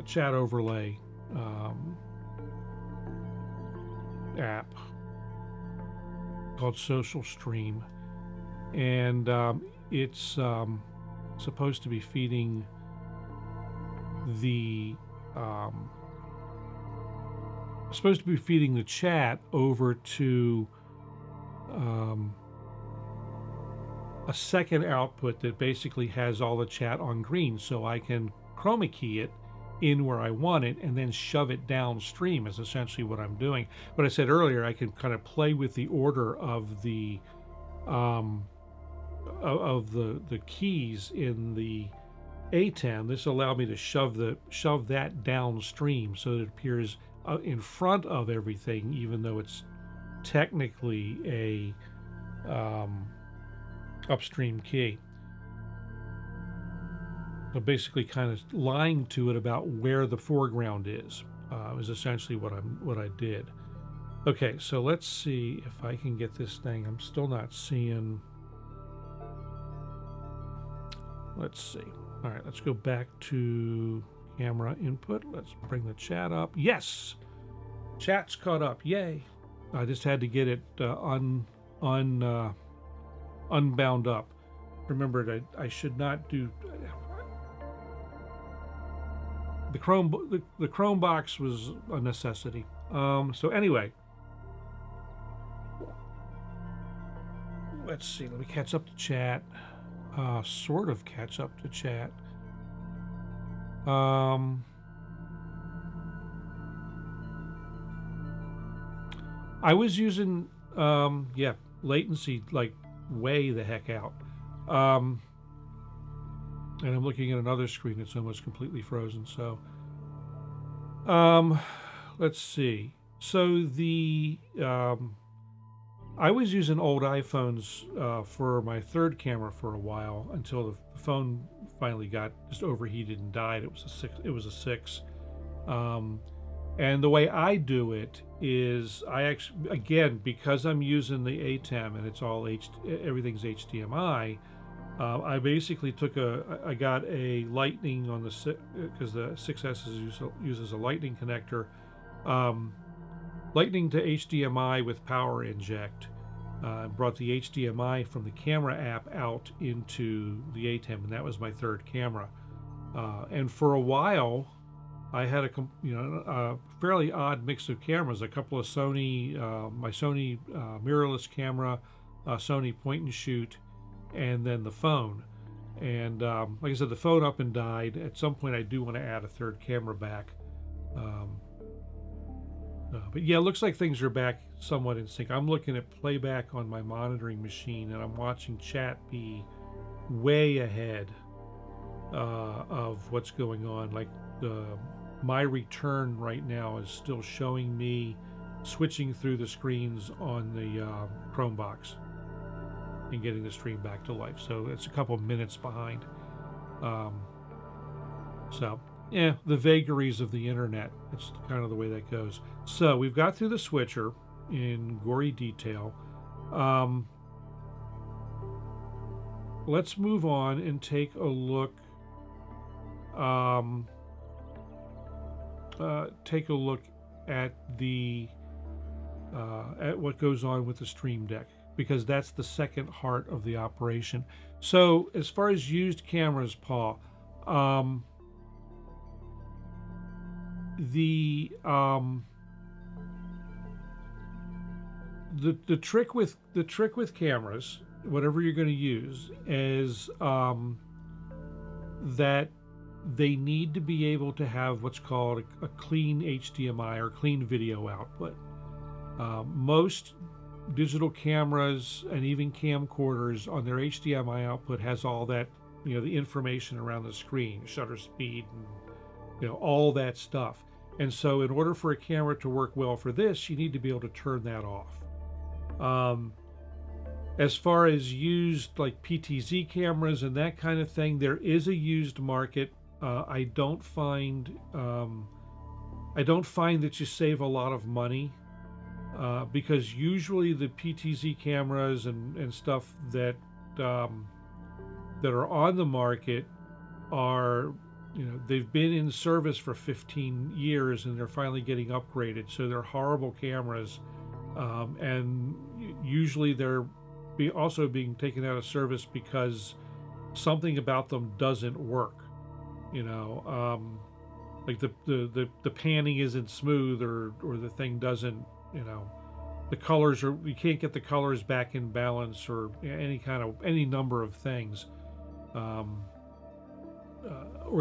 chat overlay app called Social Stream, and it's supposed to be feeding the chat over to a second output that basically has all the chat on green, so I can chroma key it in where I want it and then shove it downstream is essentially what I'm doing. But I said earlier, I can kind of play with the order of the keys in the ATEM. This allowed me to shove that downstream so that it appears in front of everything, even though it's technically a upstream key. So basically, kind of lying to it about where the foreground is essentially what I did. Okay, so let's see if I can get this thing. I'm still not seeing. Let's see. All right, let's go back to camera input. Let's bring the chat up. Yes, chat's caught up. Yay! I just had to get it unbound up. Remembered I should not do. The Chromebox was a necessity. So anyway, let's see. Let me catch up to chat. Sort of catch up to chat. I was using latency like way the heck out. And I'm looking at another screen that's almost completely frozen. So, let's see. So I was using old iPhones for my third camera for a while until the phone finally got just overheated and died. It was a 6. And the way I do it is I actually, again, because I'm using the ATEM and it's all everything's HDMI. I basically I got a lightning on the, because the 6S uses a lightning connector, lightning to HDMI with power inject. Brought the HDMI from the camera app out into the ATEM, and that was my third camera. And for a while, I had a fairly odd mix of cameras. A couple of Sony, my Sony mirrorless camera, Sony point and shoot, and then the phone. And like I said, the phone up and died. At some point I do want to add a third camera back. But yeah, it looks like things are back somewhat in sync. I'm looking at playback on my monitoring machine, and I'm watching chat be way ahead of what's going on. Like my return right now is still showing me switching through the screens on the Chromebox and getting the stream back to life. So it's a couple of minutes behind. So yeah, the vagaries of the internet. It's kind of the way that goes. So we've got through the switcher in gory detail. Let's move on and take a look. Take a look at the at what goes on with the Stream Deck, because that's the second heart of the operation. So as far as used cameras, Paul, the trick with cameras, whatever you're going to use, is that they need to be able to have what's called a clean HDMI or clean video output. Most digital cameras and even camcorders on their HDMI output has all that, the information around the screen, shutter speed, and all that stuff. And so in order for a camera to work well for this, you need to be able to turn that off. As far as used like PTZ cameras and that kind of thing, there is a used market. I don't find that you save a lot of money, because usually the PTZ cameras and stuff that that are on the market are, they've been in service for 15 years and they're finally getting upgraded. So they're horrible cameras, and usually they're also being taken out of service because something about them doesn't work. Like the panning isn't smooth, or the thing doesn't, the colors are, you can't get the colors back in balance, or any number of things. Or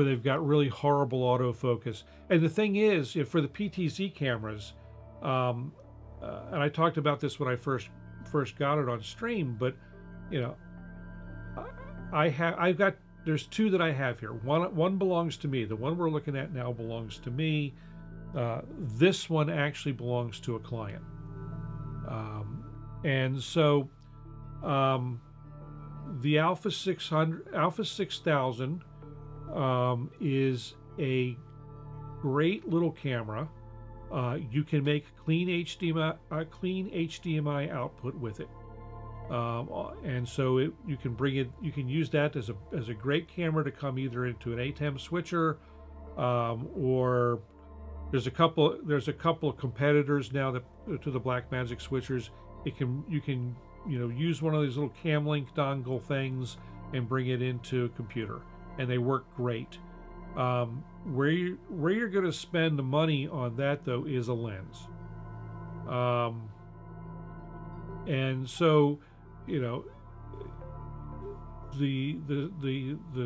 they've got really horrible autofocus. And the thing is, for the PTZ cameras, and I talked about this when I first got it on stream, but there's two that I have here. One belongs to me. The one we're looking at now belongs to me. This one actually belongs to a client. And so the Alpha 6000 is a great little camera. You can make clean HDMI output with it, and so you can bring it. You can use that as a great camera to come either into an ATEM switcher, or there's a couple of competitors now that to the Blackmagic switchers. You can use one of these little Camlink dongle things and bring it into a computer, and they work great. Where you're going to spend the money on that, though, is a lens. And so, the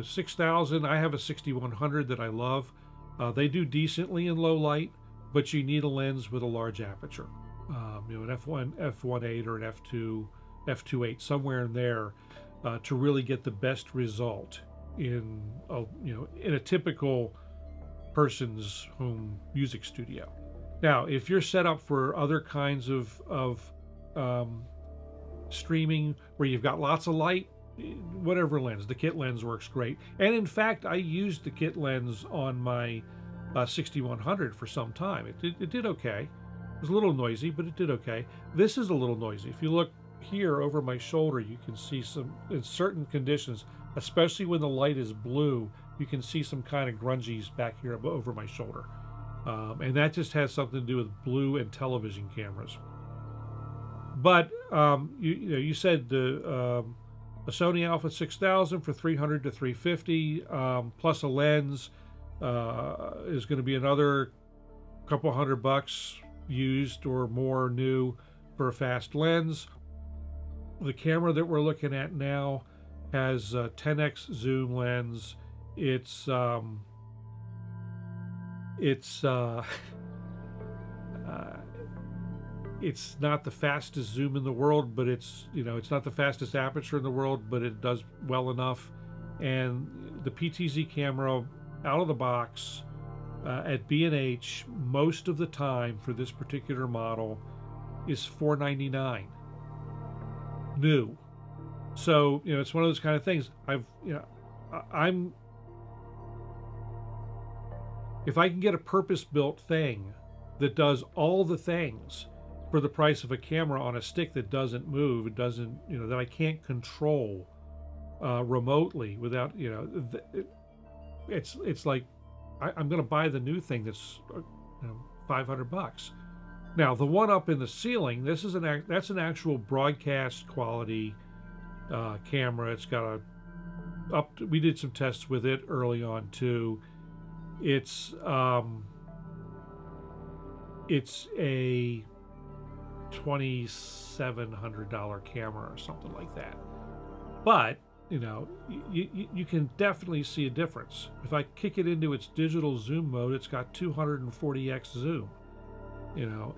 6000, I have a 6100 that I love. They do decently in low light, but you need a lens with a large aperture. An f1.8 or an f2.8, somewhere in there, to really get the best result in a typical person's home music studio. Now, if you're set up for other kinds of streaming where you've got lots of light, whatever lens, the kit lens works great. And in fact, I used the kit lens on my 6100 for some time. It did okay. It was a little noisy, but it did okay. This is a little noisy. If you look here over my shoulder, you can see in certain conditions, especially when the light is blue, you can see some kind of grungies back here over my shoulder. And that just has something to do with blue and television cameras. But you said a Sony Alpha 6000 for $300 to $350 plus a lens is going to be another couple $100 used or more new for a fast lens. The camera that we're looking at now has a 10x zoom lens. It's not the fastest zoom in the world, but it's not the fastest aperture in the world, but it does well enough. And the PTZ camera out of the box at B&H most of the time for this particular model is $499 new. So it's one of those kind of things. If I can get a purpose-built thing that does all the things for the price of a camera on a stick that doesn't move, it doesn't, that I can't control remotely without, it's like I'm going to buy the new thing that's $500. Now the one up in the ceiling, that's an actual broadcast quality camera. It's got we did some tests with it early on too. It's a $2,700 camera or something like that. But you can definitely see a difference. If I kick it into its digital zoom mode, it's got 240x zoom.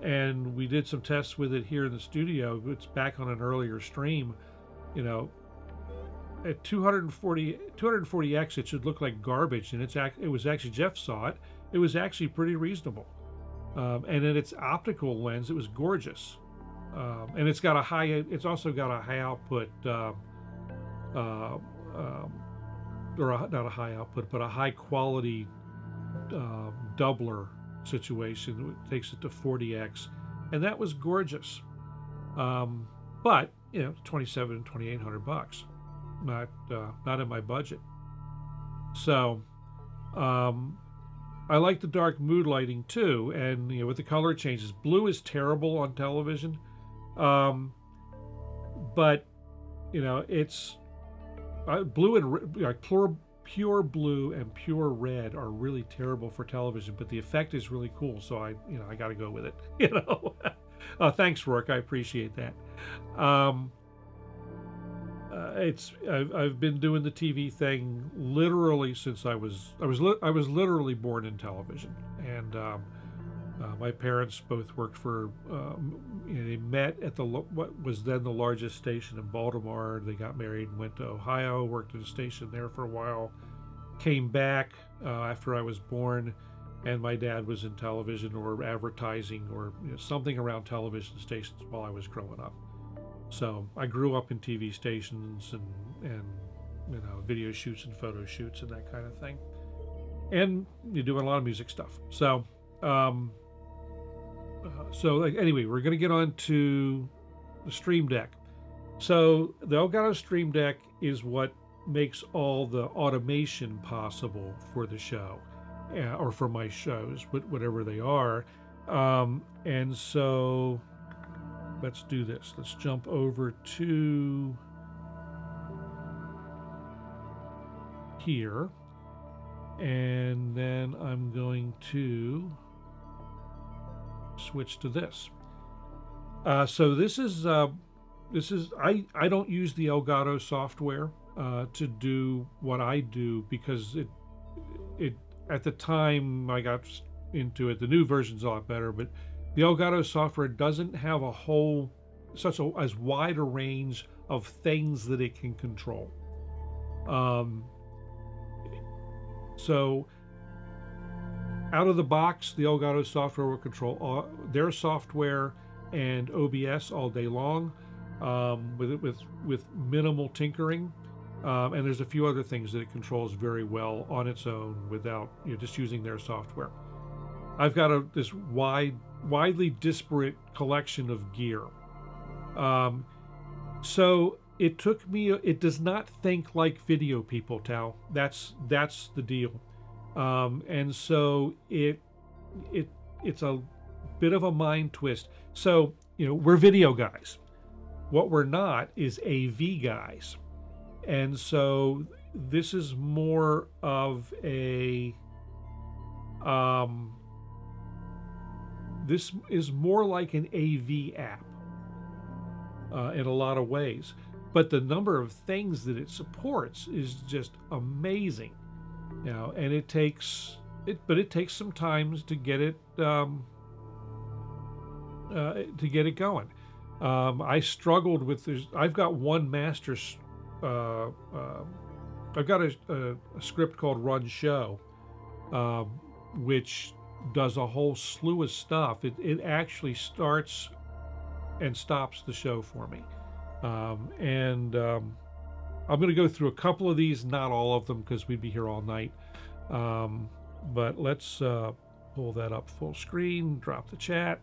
And we did some tests with it here in the studio. It's back on an earlier stream. At 240x, it should look like garbage, and it was actually, Jeff saw it. It was actually pretty reasonable. And in its optical lens, it was gorgeous. And it's also got a high output, or not a high output, but a high quality doubler situation. It takes it to 40x, and that was gorgeous. But $2,700 to $2,800. not in my budget. So I like the dark mood lighting too, and with the color changes. Blue is terrible on television, but it's blue and like pure blue and pure red are really terrible for television, but the effect is really cool, so I got to go with it. Thanks, Rourke, I appreciate that. I've been doing the TV thing literally since I was literally born in television, and my parents both worked for. They met at what was then the largest station in Baltimore. They got married and went to Ohio, worked at a station there for a while, came back after I was born, and my dad was in television or advertising or something around television stations while I was growing up. So I grew up in TV stations and video shoots and photo shoots and that kind of thing, and you're doing a lot of music stuff. So anyway, we're going to get on to the Stream Deck. So the Elgato Stream Deck is what makes all the automation possible for the show, or for my shows, whatever they are. And so let's do this. Let's jump over to here, and then I'm going to switch to this. So this is I don't use the Elgato software to do what I do, because it at the time I got into it, the new version's a lot better, but the Elgato software doesn't have as wide a range of things that it can control. So out of the box, the Elgato software will control their software and OBS all day long, with minimal tinkering. And there's a few other things that it controls very well on its own without just using their software. I've got this widely disparate collection of gear. So it took me. It does not think like video people, Tal. That's the deal. And so it's a bit of a mind twist. So we're video guys. What we're not is AV guys. And so this is more of a this is more like an AV app in a lot of ways, but the number of things that it supports is just amazing. And it takes some time to get it going. I struggled with this. I've got one master. I've got a script called Run Show, which does a whole slew of stuff. It actually starts and stops the show for me. I'm going to go through a couple of these, not all of them, because we'd be here all night. But let's pull that up full screen, drop the chat.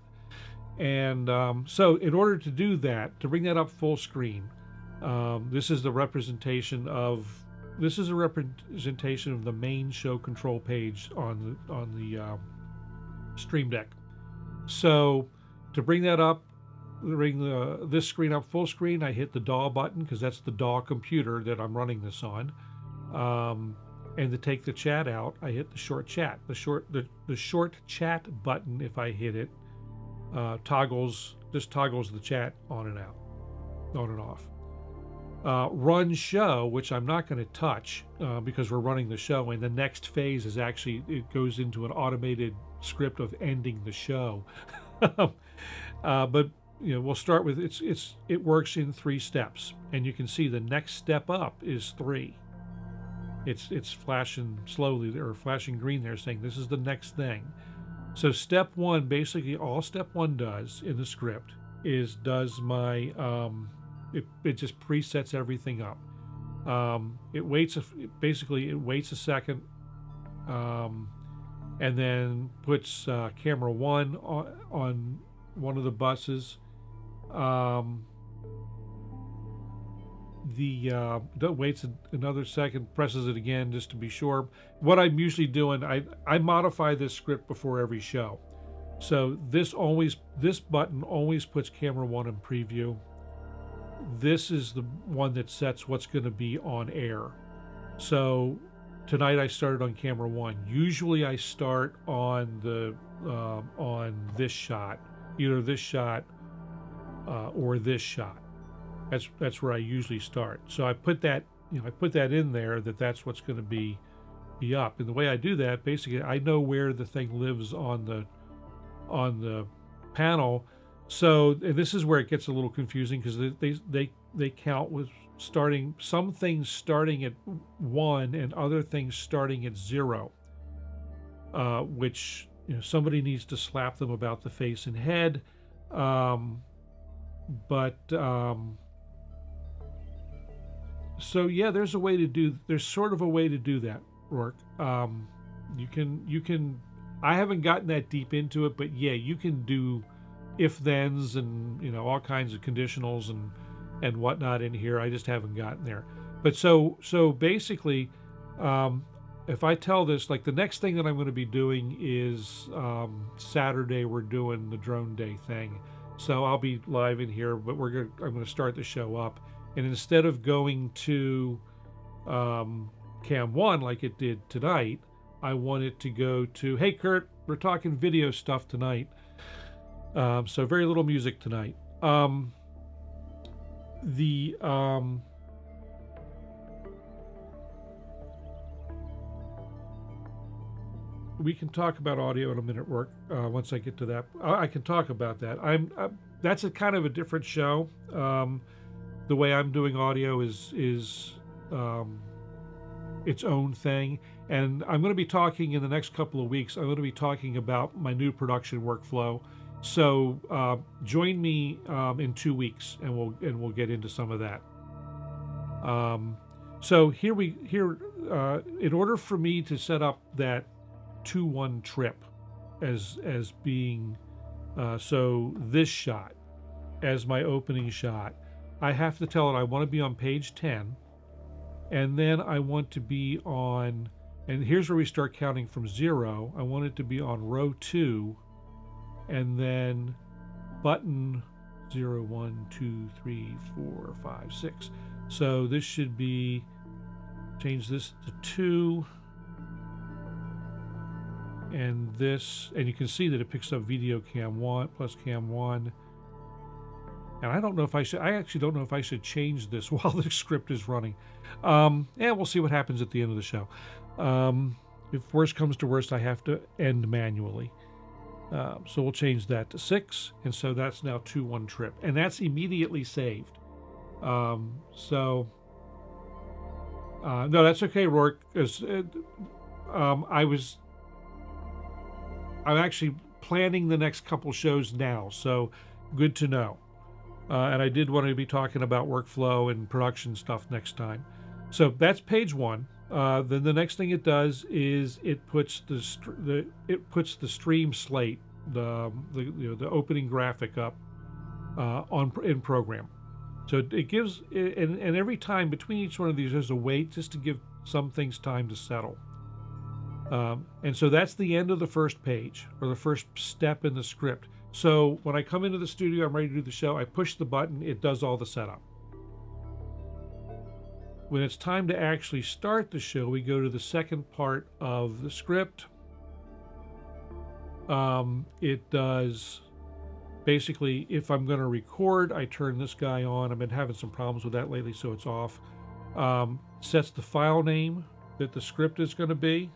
And so in order to do that, to bring that up full screen, this is a representation of the main show control page on the Stream Deck. So to bring that up, this screen up full screen, I hit the DAW button, because that's the DAW computer that I'm running this on. And to take the chat out, I hit the short chat. The short chat button, if I hit it, toggles the chat on and out, on and off. Run show, which I'm not going to touch because we're running the show, and the next phase is actually, it goes into an automated script of ending the show. But we'll start with it works in 3 steps, and you can see the next step up is 3. It's flashing slowly, or flashing green there, saying this is the next thing. So step 1, basically all step 1 does in the script is does my it just presets everything up. It waits a second, and then puts camera 1 on one of the buses. waits another second, presses it again just to be sure. What I'm usually doing, I modify this script before every show. So this button always puts camera 1 in preview. This is the one that sets what's going to be on air. So tonight I started on camera 1. Usually I start on this shot, either this shot or this shot. That's where I usually start. So I put that in there, that's what's going to be up. And the way I do that, basically, I know where the thing lives on the panel. So, and this is where it gets a little confusing, because they count with some things starting at 1 and other things starting at 0, which somebody needs to slap them about the face and head. So yeah, there's sort of a way to do that, Rourke. You can. I haven't gotten that deep into it, but yeah, you can do if-thens and all kinds of conditionals and whatnot in here. I just haven't gotten there. But so basically, if I tell this, like, the next thing that I'm going to be doing is Saturday, we're doing the drone day thing. So I'll be live in here, but I'm going to start the show up. And instead of going to Cam 1 like it did tonight, I want it to go to, hey, Kurt, we're talking video stuff tonight. So very little music tonight. We can talk about audio in a minute, Rourke. Once I get to that, I can talk about that. That's a kind of a different show. The way I'm doing audio is its own thing, and I'm going to be talking in the next couple of weeks. I'm going to be talking about my new production workflow. So join me in 2 weeks, and we'll get into some of that. So here in order for me to set up that 2-1 trip as being so this shot as my opening shot, I have to tell it I want to be on page 10, and then I want to be on, and here's where we start counting from 0. I want it to be on row 2, and then button 0, 1, 2, 3, 4, 5, 6. So this should be, change this to 2, and this, and you can see that it picks up video cam 1 plus cam 1. And I actually don't know if I should change this while the script is running. Yeah, we'll see what happens at the end of the show. If worst comes to worst, I have to end manually. So we'll change that to 6, and so that's now 2-1 trip, and that's immediately saved. No, that's okay, Rourke, because I'm actually planning the next couple shows now, so good to know. And I did want to be talking about workflow and production stuff next time. So that's page 1. Then the next thing it does is it puts the stream slate, the opening graphic up in program. So it gives, and every time between each one of these, there's a wait just to give some things time to settle. And so that's the end of the first page, or the first step in the script. So when I come into the studio, I'm ready to do the show, I push the button, it does all the setup. When it's time to actually start the show, we go to the second part of the script. It does, basically, if I'm going to record, I turn this guy on. I've been having some problems with that lately, so it's off. Sets the file name that the script is going to be.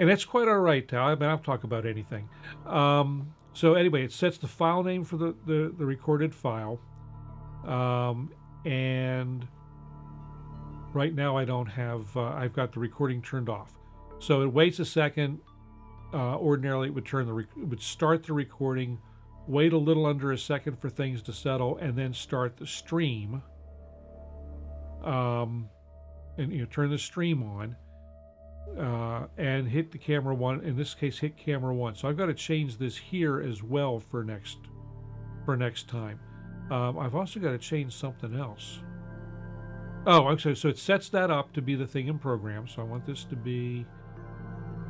And that's quite all right, Tal. I mean, I'll talk about anything. So anyway, it sets the file name for the recorded file. And right now I don't have, I've got the recording turned off. So it waits a second. Ordinarily it would start the recording, wait a little under a second for things to settle, and then start the stream. And turn the stream on. and hit the camera one. In this case, hit camera one. So I've got to change this here as well for next time. I've also got to change something else. Oh, okay. So it sets that up to be the thing in program. So I want this to be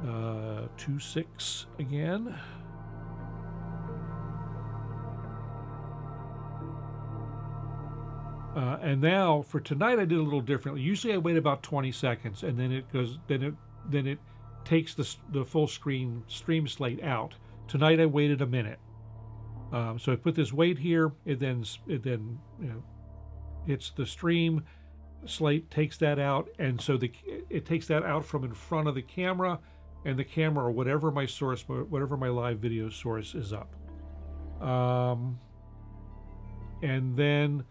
2.6 again. And now for tonight, I did a little differently. Usually, I wait about 20 seconds, and then it goes. Then it takes the full screen stream slate out. Tonight, I waited a minute. So I put this wait here. It then hits the stream slate, takes that out, and so it takes that out from in front of the camera, and the camera or whatever my source, whatever my live video source is up. And then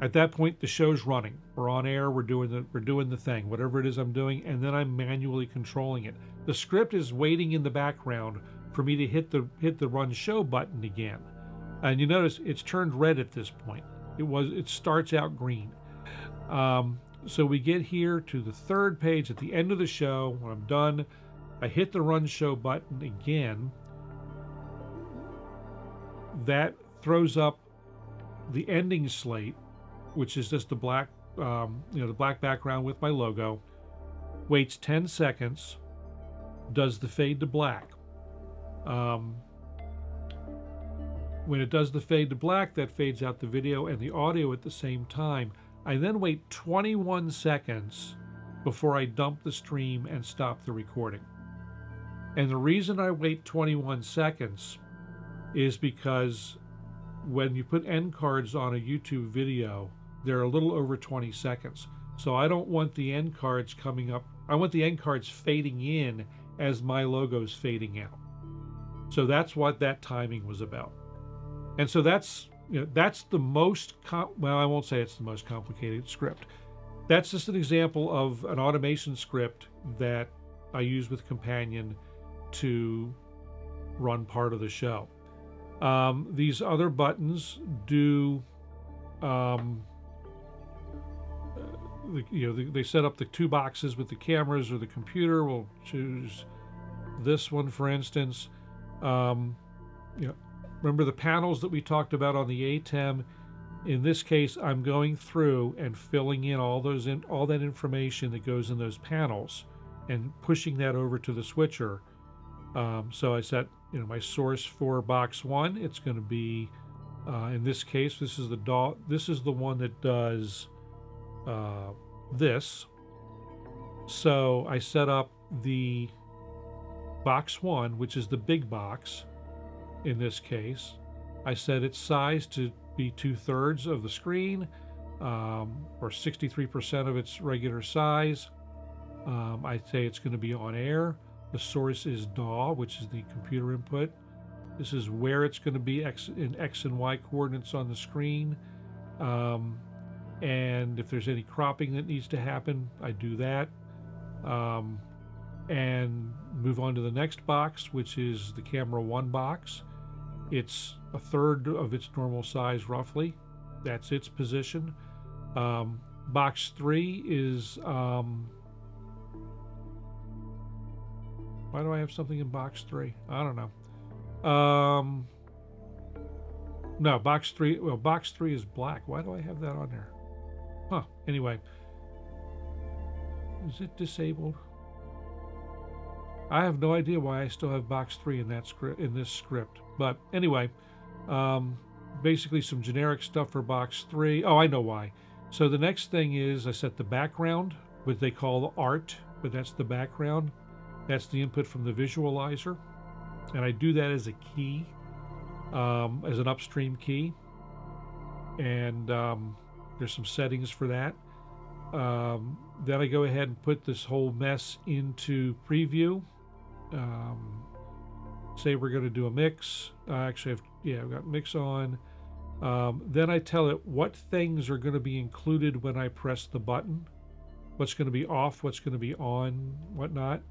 at that point, the show's running. We're on air. We're doing the thing, whatever it is I'm doing, and then I'm manually controlling it. The script is waiting in the background for me to hit the run show button again. And you notice it's turned red at this point. It starts out green. So we get here to the third page at the end of the show. When I'm done, I hit the run show button again. That throws up the ending slate, which is just the black, the black background with my logo. Waits 10 seconds, does the fade to black. When it does the fade to black, that fades out the video and the audio at the same time. I then wait 21 seconds before I dump the stream and stop the recording. And the reason I wait 21 seconds is because when you put end cards on a YouTube video, they're a little over 20 seconds. So I don't want the end cards coming up. I want the end cards fading in as my logo's fading out. So that's what that timing was about. And so that's the most, well, I won't say it's the most complicated script. That's just an example of an automation script that I use with Companion to run part of the show. These other buttons do, they set up the two boxes with the cameras or the computer. We'll choose this one, for instance. Remember the panels that we talked about on the ATEM? In this case, I'm going through and filling in all that information that goes in those panels and pushing that over to the switcher. So I set my source for box one. It's going to be in this case, this is the one that does this. So I set up the box one, which is the big box. In this case, I set its size to be 2/3 of the screen, or 63% of its regular size. I'd say it's going to be on air. The source is DAW, which is the computer input. This is where it's going to be in X and Y coordinates on the screen. And if there's any cropping that needs to happen, I do that. And move on to the next box, which is the camera one box. It's 1/3 of its normal size, roughly. That's its position. Box three is, why do I have something in box three? I don't know. No, box three is black. Why do I have that on there? Huh, anyway. Is it disabled? I have no idea why I still have box three in this script. But anyway, basically some generic stuff for box three. Oh, I know why. So the next thing is I set the background, what they call art, but that's the background. That's the input from the visualizer. And I do that as a key, as an upstream key. And there's some settings for that. Then I go ahead and put this whole mess into preview. Say we're going to do a mix. Actually, I've got mix on. Then I tell it what things are going to be included when I press the button. What's going to be off, what's going to be on, whatnot.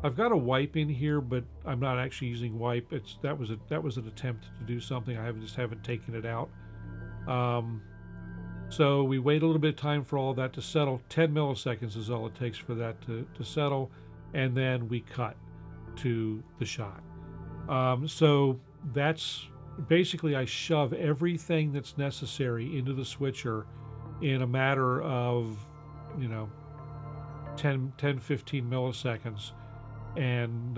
I've got a wipe in here, but I'm not actually using wipe. That was an attempt to do something. I just haven't taken it out. So we wait a little bit of time for all of that to settle. 10 milliseconds is all it takes for that to settle. And then we cut to the shot. So that's basically, I shove everything that's necessary into the switcher in a matter of, 10, 15 milliseconds. And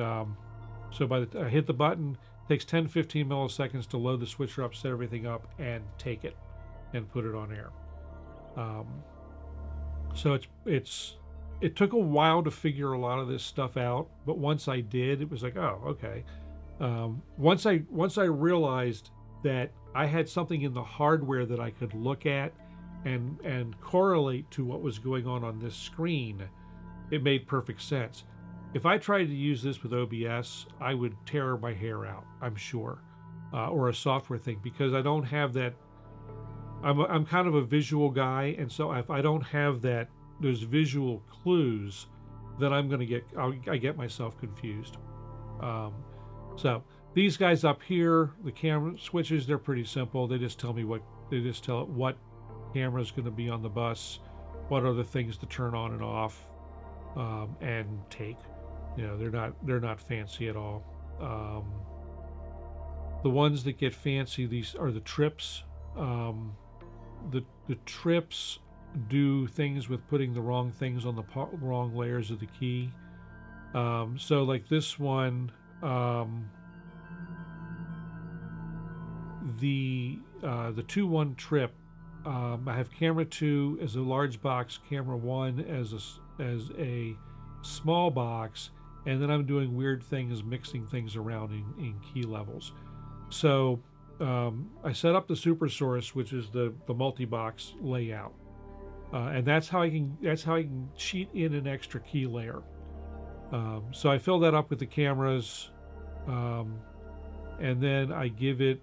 so by the I hit the button, it takes 10, 15 milliseconds to load the switcher up, set everything up, and take it and put it on air. So it took a while to figure a lot of this stuff out, but once I did, it was like, oh, okay. Once I realized that I had something in the hardware that I could look at and correlate to what was going on this screen, it made perfect sense. If I tried to use this with OBS, I would tear my hair out, I'm sure, or a software thing, because I don't have that. I'm kind of a visual guy, and so if I don't have those visual clues, then I get myself confused. So these guys up here, the camera switches, they're pretty simple. They just tell it what camera is going to be on the bus, what are the things to turn on and off, and take. They're not fancy at all. The ones that get fancy, these are the trips. The trips do things with putting the wrong things on the wrong layers of the key. So like this one, the 2-1 trip, I have camera 2 as a large box, camera 1 as a small box, and then I'm doing weird things, mixing things around in key levels. So I set up the super source, which is the multi-box layout, and that's how I can cheat in an extra key layer. So I fill that up with the cameras, and then I give it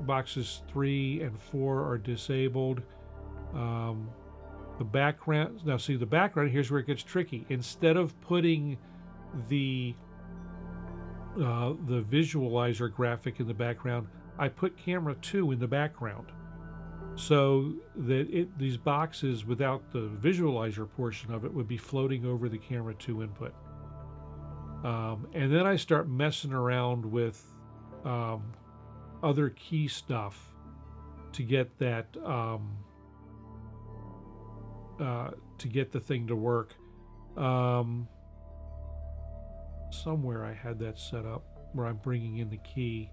boxes 3 and 4 are disabled. The background, now see the background, here's where it gets tricky. Instead of putting the visualizer graphic in the background, I put camera 2 in the background, so that these boxes without the visualizer portion of it would be floating over the camera 2 input. And then I start messing around with other key stuff to get that to get the thing to work. Somewhere I had that set up where I'm bringing in the key.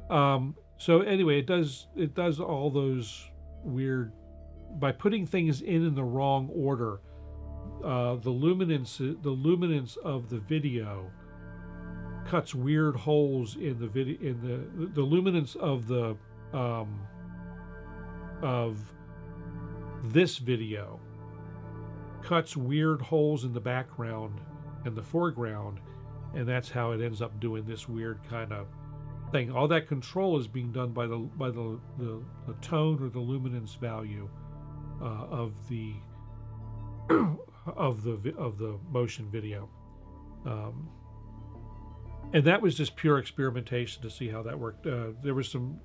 So anyway, it does all those weird, by putting things in the wrong order. The luminance of the video cuts weird holes in the video, in the luminance of the of this video cuts weird holes in the background and the foreground, and that's how it ends up doing this weird kind of thing. All that control is being done by the tone or the luminance value of the of the motion video. And that was just pure experimentation to see how that worked. There was some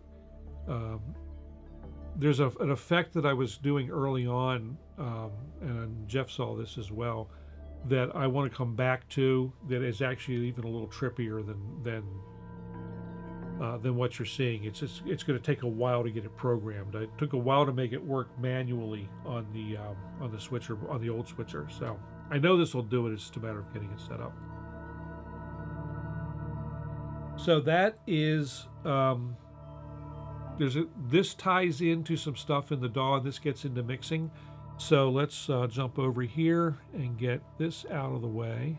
there's an effect that I was doing early on, and Jeff saw this as well, that I want to come back to, that is actually even a little trippier than what you're seeing. It's going to take a while to get it programmed. It took a while to make it work manually on the switcher, on the old switcher. So I know this will do it. It's just a matter of getting it set up. So that is this ties into some stuff in the DAW, and this gets into mixing. So let's jump over here and get this out of the way.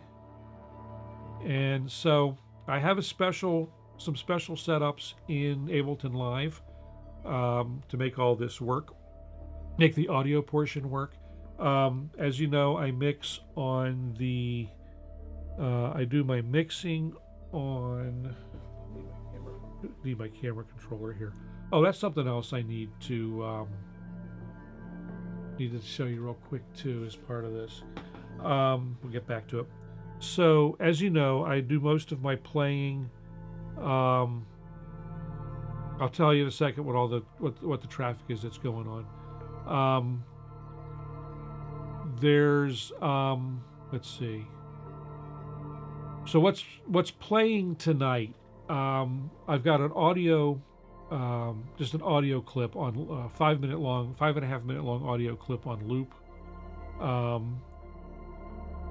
And so I have some special setups in Ableton Live to make all this work, make the audio portion work. As you know, I mix on the, I do my mixing on, need my camera controller here. Oh, that's something else I need to show you real quick too as part of this. We'll get back to it. So as you know, I do most of my playing I'll tell you in a second what all the what the traffic is that's going on. There's let's see. So what's playing tonight? I've got an audio, just an audio clip on 5.5 minute long audio clip on loop,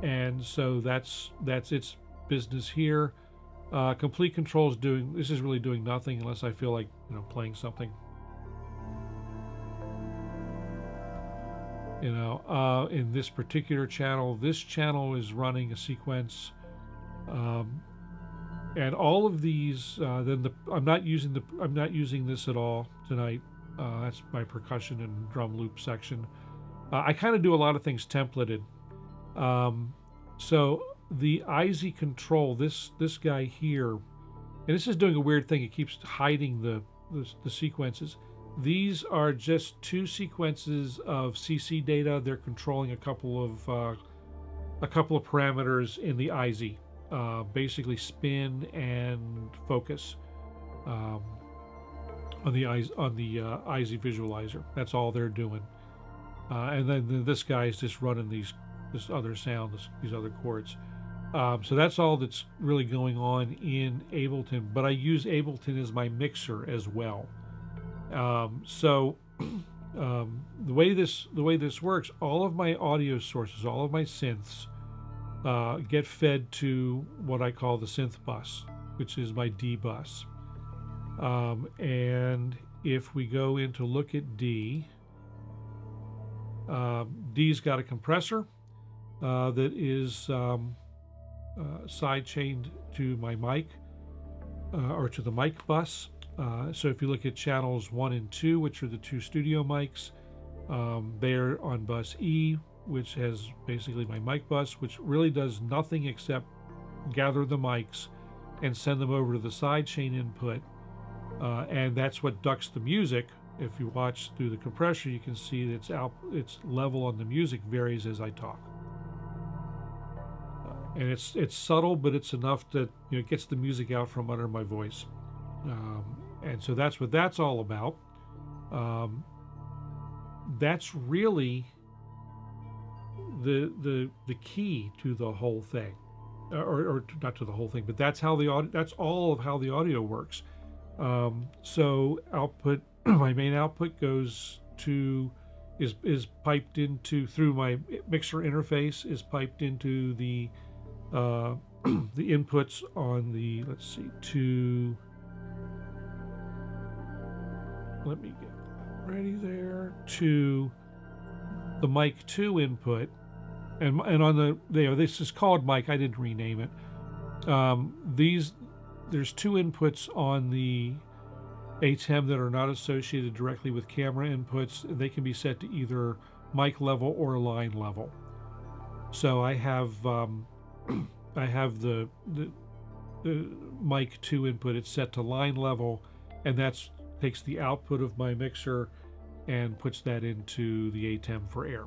and so that's its business here. Complete Control's this is really doing nothing unless I feel like playing something. In this particular channel, this channel is running a sequence, and all of these. I'm not using this at all tonight. That's my percussion and drum loop section. I kind of do a lot of things templated. So the IZ control, this guy here, and this is doing a weird thing. It keeps hiding the sequences. These are just 2 sequences of CC data. They're controlling a couple of parameters in the IZ, basically spin and focus on the IZ visualizer. That's all they're doing. And then this guy's just running this other sound, these other chords. So that's all that's really going on in Ableton. But I use Ableton as my mixer as well. The way this works, all of my audio sources, all of my synths, get fed to what I call the synth bus, which is my D bus. And if we go into look at D, D's got a compressor that is side chained to my mic, or to the mic bus. So if you look at channels 1 and 2, which are the 2 studio mics, they're on bus E, which has basically my mic bus, which really does nothing except gather the mics and send them over to the sidechain input, and that's what ducks the music. If you watch through the compressor, you can see that its level on the music varies as I talk, and it's subtle, but it's enough that it gets the music out from under my voice. And so that's what that's all about. That's really the key to the whole thing, or not to the whole thing, but that's how that's all of how the audio works. So output, my main output is piped into, through my mixer interface, is piped into the inputs on the, let's see, let me get ready there, to the mic 2 input, and on the this is called mic. I didn't rename it. There's 2 inputs on the ATEM that are not associated directly with camera inputs. They can be set to either mic level or line level. So I have the mic 2 input. It's set to line level, and that's takes the output of my mixer and puts that into the ATEM for air.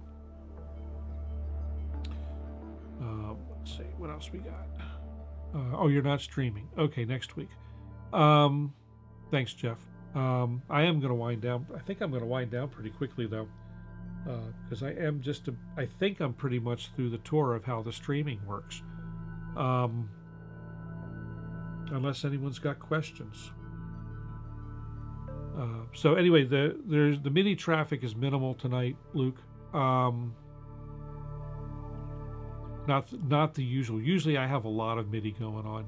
Let's see what else we got. Oh, you're not streaming. Okay, next week. Thanks, Jeff. I am going to wind down. I think I'm going to wind down pretty quickly, though, because I think I'm pretty much through the tour of how the streaming works. Unless anyone's got questions. So anyway, the MIDI traffic is minimal tonight, Luke. Not the usual. Usually I have a lot of MIDI going on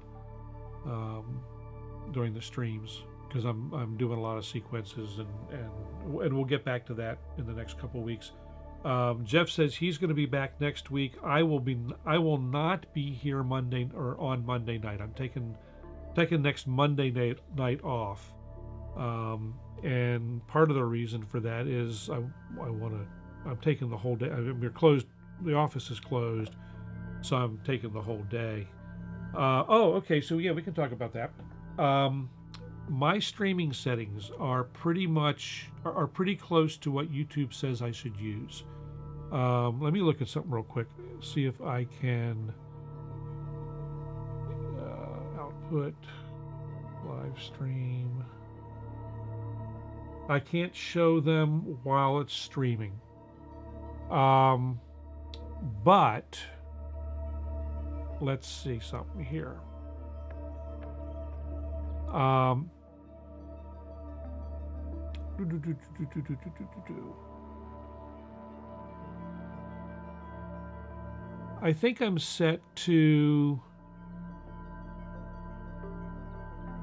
during the streams, because I'm doing a lot of sequences, and we'll get back to that in the next couple of weeks. Jeff says he's going to be back next week. I will not be here on Monday night. I'm taking next Monday night off. And part of the reason for that is I'm taking the whole day. We're closed. The office is closed, so I'm taking the whole day. Okay. So yeah, we can talk about that. My streaming settings are pretty close to what YouTube says I should use. Let me look at something real quick. See if I can output live stream. I can't show them while it's streaming. But let's see something here. I think I'm set to.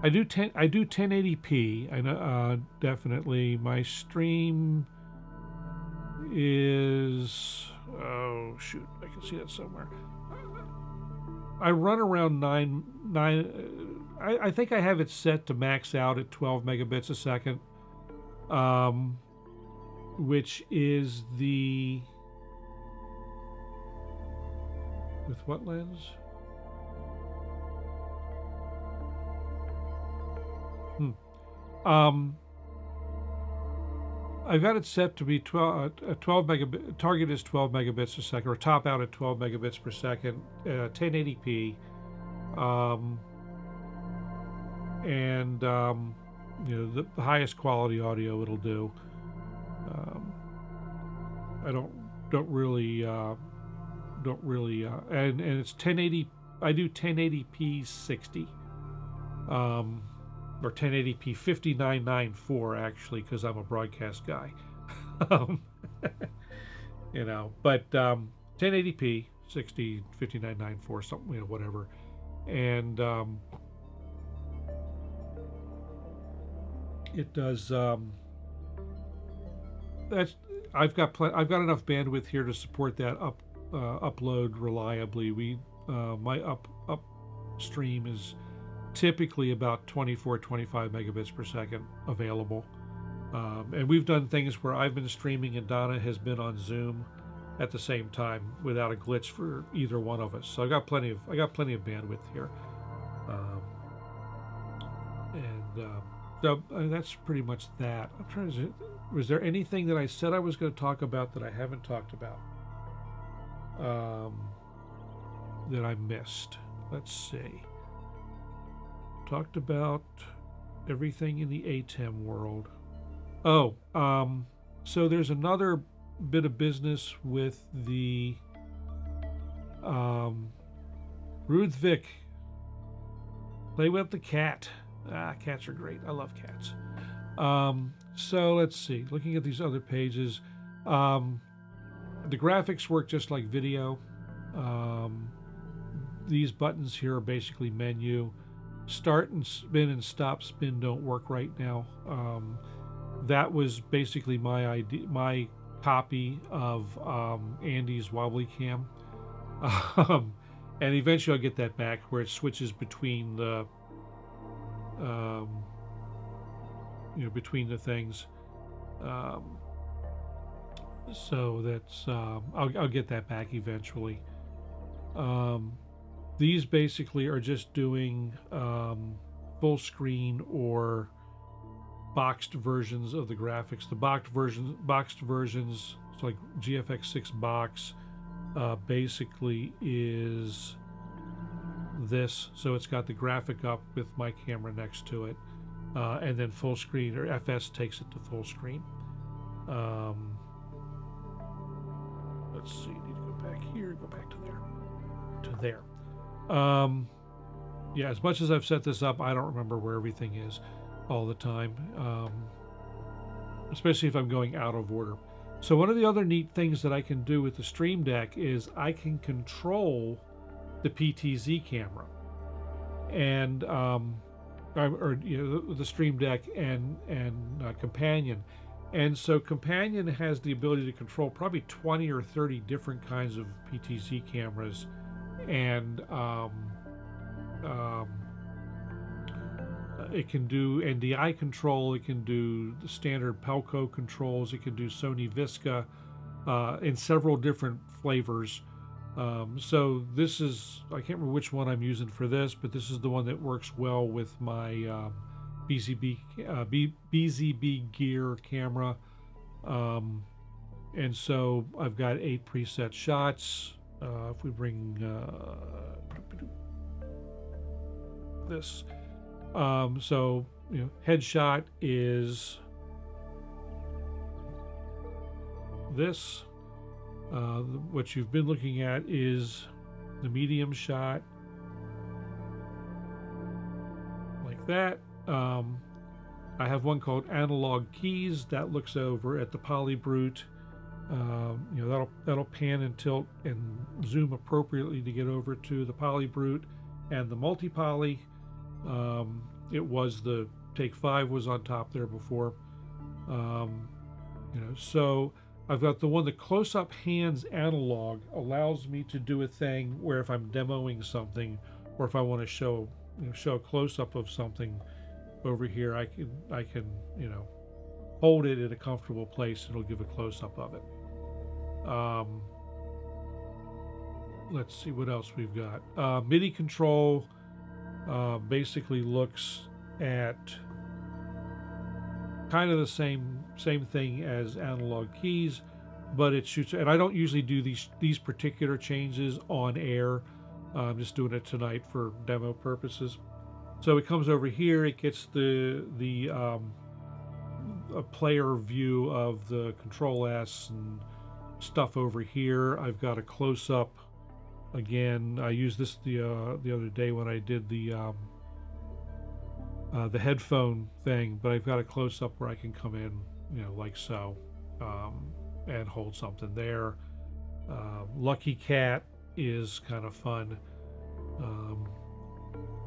I do 1080p. I know, definitely. My stream is, oh shoot, I can see that somewhere. I run around 9. I think I have it set to max out at 12 megabits a second, which is the, with what lens? I've got it set to be 12 megabit. Target is 12 megabits a second, or top out at 12 megabits per second, 1080p, and you know, the highest quality audio it'll do. I don't really, and it's 1080. I do 1080p 60. Or 1080p 5994 actually, because I'm a broadcast guy. You know, but 1080p 60 5994 something, you know, whatever, and it does. That's I've got enough bandwidth here to support that upload reliably. My upstream is typically about 24-25 megabits per second available, and we've done things where I've been streaming and Donna has been on Zoom at the same time without a glitch for either one of us. So I got plenty of bandwidth here, so that's pretty much that. I'm trying to. Was there anything that I said I was going to talk about that I haven't talked about, that I missed? Let's see. Talked about everything in the ATEM world. Oh, so there's another bit of business with the Ruth Vic. Play with the cat. Cats are great. I love cats. So let's see. Looking at these other pages, the graphics work just like video. These buttons here are basically menu. Start and spin and stop spin don't work right now. That was basically my copy of Andy's wobbly cam, and eventually I'll get that back where it switches between the between the things. So that's I'll get that back eventually. These basically are just doing full screen or boxed versions of the graphics. The boxed versions, so like GFX6 box, basically is this. So it's got the graphic up with my camera next to it, and then full screen, or FS takes it to full screen. Let's see. Need to go back here. Go back to there. To there. Yeah, as much as I've set this up, I don't remember where everything is all the time, especially if I'm going out of order. So one of the other neat things that I can do with the Stream Deck is I can control the PTZ camera, and the Stream Deck and Companion. And so Companion has the ability to control probably 20 or 30 different kinds of PTZ cameras, and it can do NDI control, it can do the standard Pelco controls, it can do Sony Visca in several different flavors. So this is, I can't remember which one I'm using for this, but this is the one that works well with my BZB Gear camera. And so I've got 8 preset shots. If we bring this, so headshot is this. What you've been looking at is the medium shot, like that. I have one called Analog Keys that looks over at the polybrute. You know, that'll pan and tilt and zoom appropriately to get over to the polybrute and the multi-poly. It was the Take 5 was on top there before. You know, so I've got the one, the close-up hands analog allows me to do a thing where if I'm demoing something, or if I want to show a close-up of something over here, I can you know, hold it in a comfortable place and it'll give a close-up of it. Let's see what else we've got. MIDI control basically looks at kind of the same thing as analog keys, but it shoots. And I don't usually do these particular changes on air. I'm just doing it tonight for demo purposes. So it comes over here. It gets a player view of the Control S and stuff over here. I've got a close-up. Again, I used this the other day when I did the headphone thing, but I've got a close-up where I can come in, you know, like so, and hold something there. Lucky Cat is kind of fun,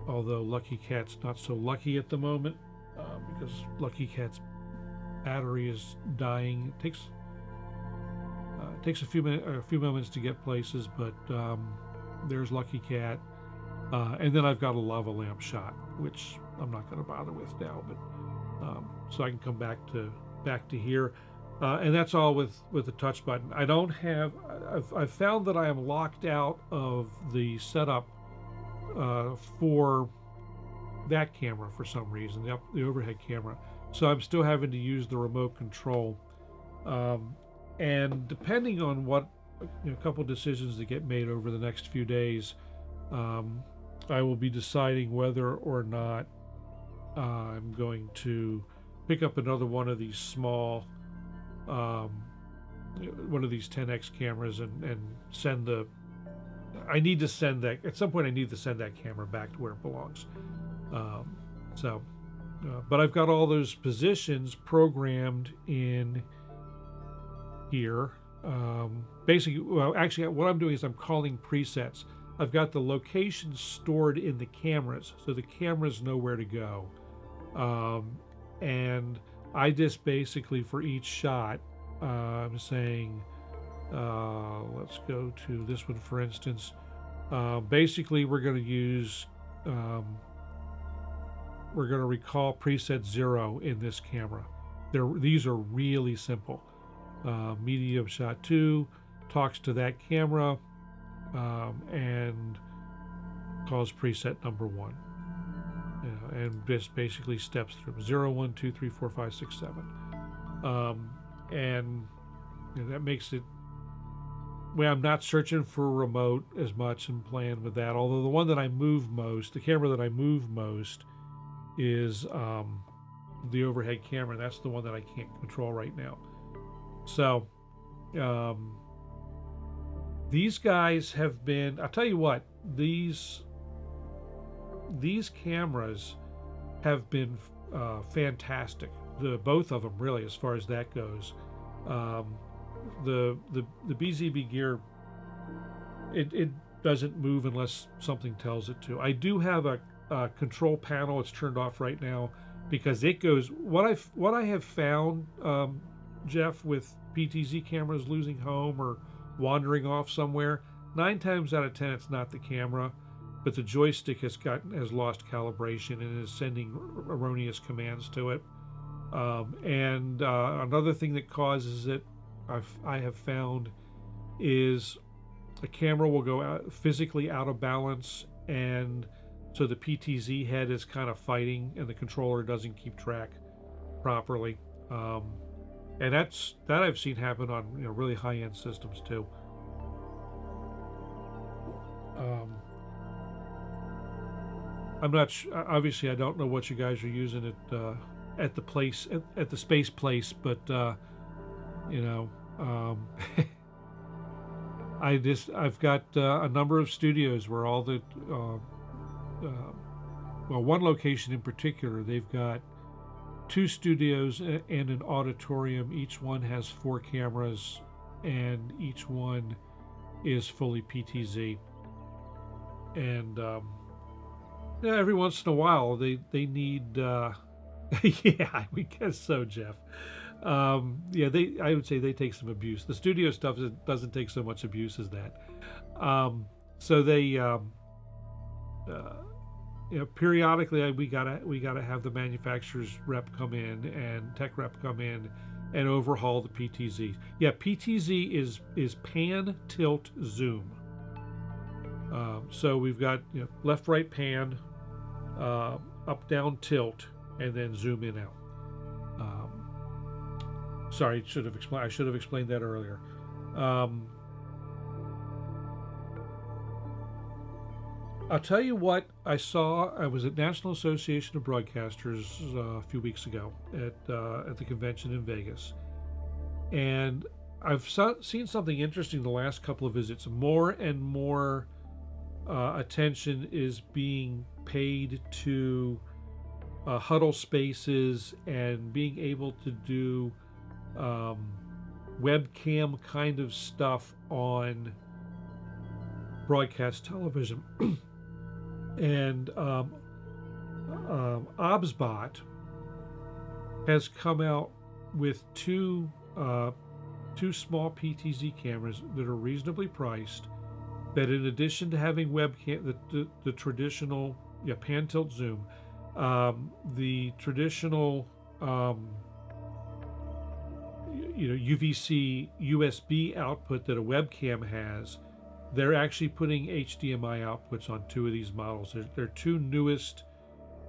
although Lucky Cat's not so lucky at the moment, because Lucky Cat's battery is dying. It takes a few moments to get places, but there's Lucky Cat, and then I've got a lava lamp shot, which I'm not going to bother with now, but so I can come back to here, and that's all with the touch button. I don't have. I've found that I am locked out of the setup for that camera for some reason, the overhead camera. So I'm still having to use the remote control. And depending on what, you know, a couple decisions that get made over the next few days, I will be deciding whether or not I'm going to pick up another one of these small, one of these 10x cameras and send the. I need to send that at some point. I need to send that camera back to where it belongs. But I've got all those positions programmed in here. Basically, well, actually, what I'm doing is I'm calling presets. I've got the locations stored in the cameras, so the cameras know where to go. And I just basically, for each shot, I'm saying, let's go to this one, for instance. Basically, we're going to use, we're going to recall preset 0 in this camera. These are really simple. Medium shot 2 talks to that camera and calls preset number 1, and just basically steps through 0, 1, 2, 3, 4, 5, 6, 7, and you know, that makes it. Well, I'm not searching for a remote as much and playing with that. Although the one that I move most, the camera that I move most, is the overhead camera. That's the one that I can't control right now. So these guys have been, I'll tell you what, these cameras have been fantastic. Both of them, really, as far as that goes. The BZB gear, it doesn't move unless something tells it to. I do have a control panel. It's turned off right now because it goes. What I have found, Jeff, with PTZ cameras losing home or wandering off somewhere, 9 times out of 10 it's not the camera, but the joystick has lost calibration and is sending erroneous commands to it. And another thing that causes it, I have found, is the camera will go physically out of balance, and so the PTZ head is kind of fighting and the controller doesn't keep track properly. And that I've seen happen on, you know, really high-end systems too. I'm not obviously I don't know what you guys are using at the place at the space place, but you know, Um, I've got a number of studios where all the well, one location in particular, they've got 2 studios and an auditorium. Each one has 4 cameras, and each one is fully PTZ. And yeah, every once in a while they need yeah, we guess so, Jeff. Yeah, I would say they take some abuse. The studio stuff doesn't take so much abuse as that. So they you know, periodically we gotta have the manufacturer's rep come in and tech rep come in and overhaul the PTZ. Yeah, PTZ is pan, tilt, zoom. So we've got, you know, left, right, pan, up, down, tilt, and then zoom in out. Sorry, I should have explained that earlier. I'll tell you what I saw. I was at National Association of Broadcasters a few weeks ago at the convention in Vegas, and I've seen something interesting the last couple of visits. More and more attention is being paid to huddle spaces and being able to do webcam kind of stuff on broadcast television. And OBSBOT has come out with two small PTZ cameras that are reasonably priced, that in addition to having webcam, the traditional pan, tilt, zoom, the traditional UVC USB output that a webcam has, they're actually putting HDMI outputs on 2 of these models. Their 2 newest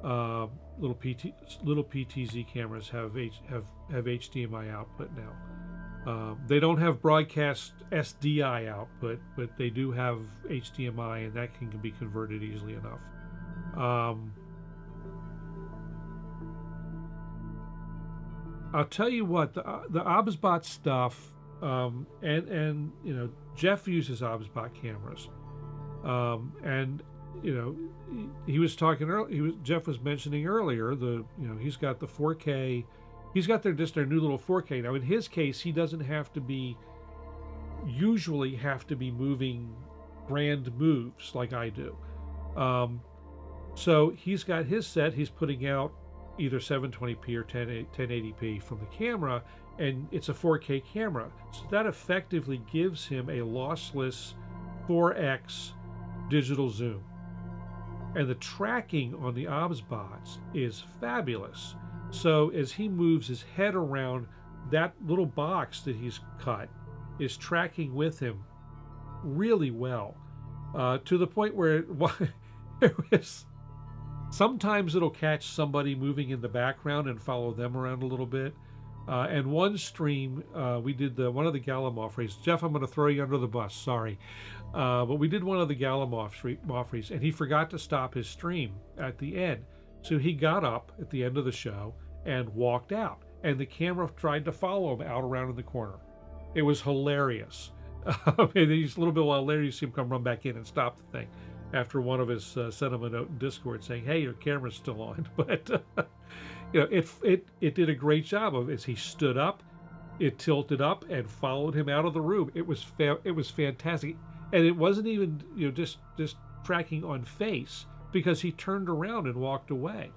little PTZ cameras have HDMI output now. They don't have broadcast SDI output, but they do have HDMI, and that can be converted easily enough. I'll tell you what, the OBSBOT stuff, and you know, Jeff uses OBSBOT cameras, and you know, he was talking earlier. Jeff was mentioning earlier he's got the 4K, he's got their new little 4K. Now in his case, he doesn't usually have to be moving grand moves like I do. So he's got his set. He's putting out either 720p or 1080p from the camera, and it's a 4K camera. So that effectively gives him a lossless 4x digital zoom. And the tracking on the OBSBOTs is fabulous. So as he moves his head around, that little box that he's cut is tracking with him really well, to the point where sometimes it'll catch somebody moving in the background and follow them around a little bit. And one stream, we did one of the Gallimaufrys. Jeff, I'm going to throw you under the bus, sorry. But we did one of the Gallimaufrys, and he forgot to stop his stream at the end. So he got up at the end of the show and walked out. And the camera tried to follow him out around in the corner. It was hilarious. And just a little bit while later, you see him come run back in and stop the thing, after one of us sent him a note in Discord saying, "Hey, your camera's still on." But you know, it did a great job of, as he stood up, it tilted up and followed him out of the room. It was fantastic, and it wasn't even just tracking on face, because he turned around and walked away.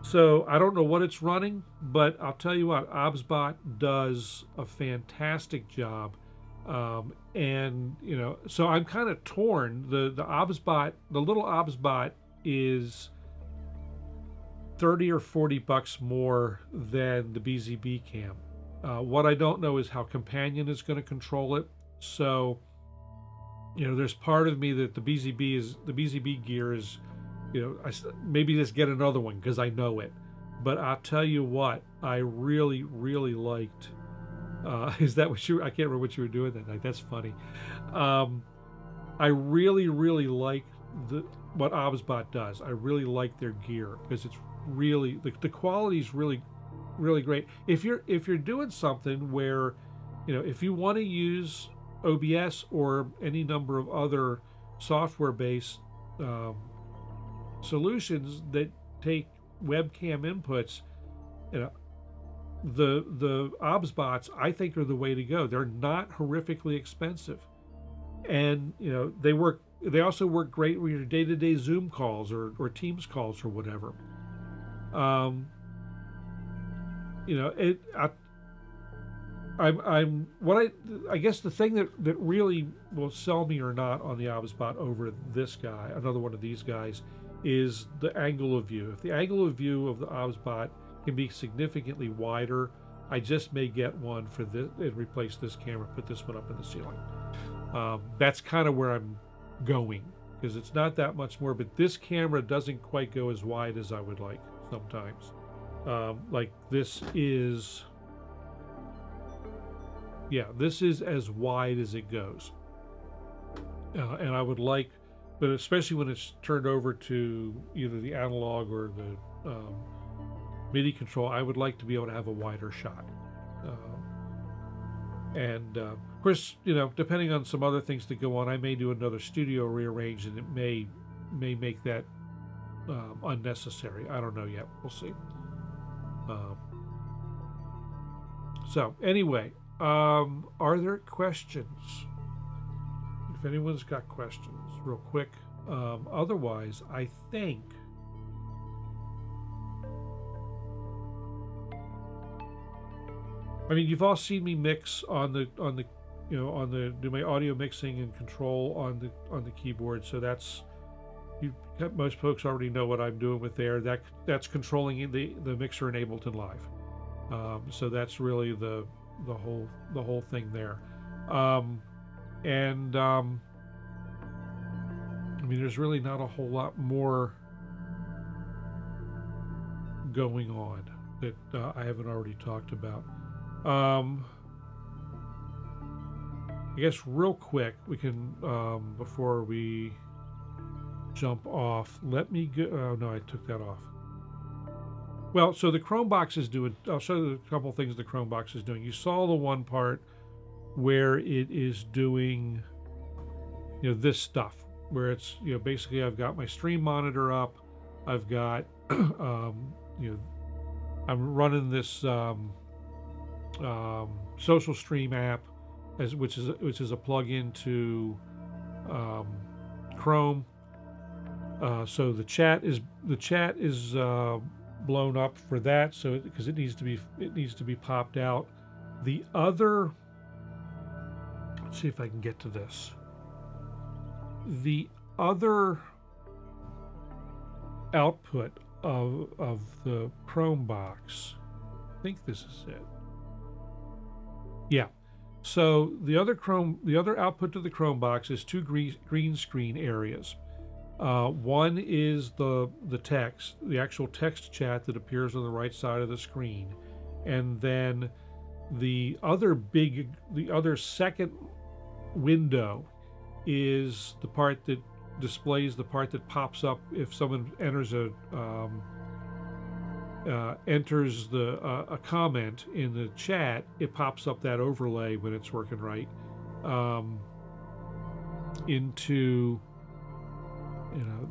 So I don't know what it's running, but I'll tell you what, OBSBOT does a fantastic job. And so I'm kind of torn. The OBSBOT, the little OBSBOT, is $30 or $40 more than the BZB cam. What I don't know is how Companion is going to control it. So there's part of me that the BZB gear is, maybe just get another one because I know it. But I'll tell you what, I really, really liked. Is that what I can't remember what you were doing that night. That's funny. I really, really like what OBSBOT does. I really like their gear because it's really, the quality is really really great. If you're doing something where, if you want to use OBS or any number of other software-based solutions that take webcam inputs, the OBSBOTs I think are the way to go. They're not horrifically expensive, and they also work great with your day-to-day Zoom calls or Teams calls or whatever. I guess the thing that really will sell me or not on the OBSBOT over this guy, another one of these guys, is the angle of view. If the angle of view of the OBSBOT can be significantly wider, I just may get one for this and replace this camera, put this one up in the ceiling. That's kind of where I'm going, because it's not that much more, but this camera doesn't quite go as wide as I would like sometimes. Like this is as wide as it goes, and I would like, but especially when it's turned over to either the analog or the MIDI control, I would like to be able to have a wider shot. Of course, depending on some other things that go on, I may do another studio rearrange, and it may make that unnecessary. I don't know yet. We'll see. So anyway, are there questions? If anyone's got questions, real quick. Otherwise, I think you've all seen me mix do my audio mixing and control on the keyboard. So that's, most folks already know what I'm doing with there. That's controlling the mixer in Ableton Live. So that's really the whole thing there. There's really not a whole lot more going on that I haven't already talked about. I guess real quick, we can, before we jump off, let me go, oh no, I took that off. Well, so the Chromebox is doing, I'll show you a couple things the Chromebox is doing. You saw the one part where it is doing, this stuff, where it's, basically I've got my stream monitor up, I've got, I'm running this social stream app, which is a plug-in to Chrome. So the chat is blown up for that, so because it needs to be popped out. The other, let's see if I can get to this. The other output of the Chromebox, I think this is it. Yeah. So the other output to the Chromebox is two green screen areas. One is the text, the actual text chat that appears on the right side of the screen, and then the other second window is the part that displays the part that pops up if someone enters a comment in the chat. It pops up that overlay when it's working right into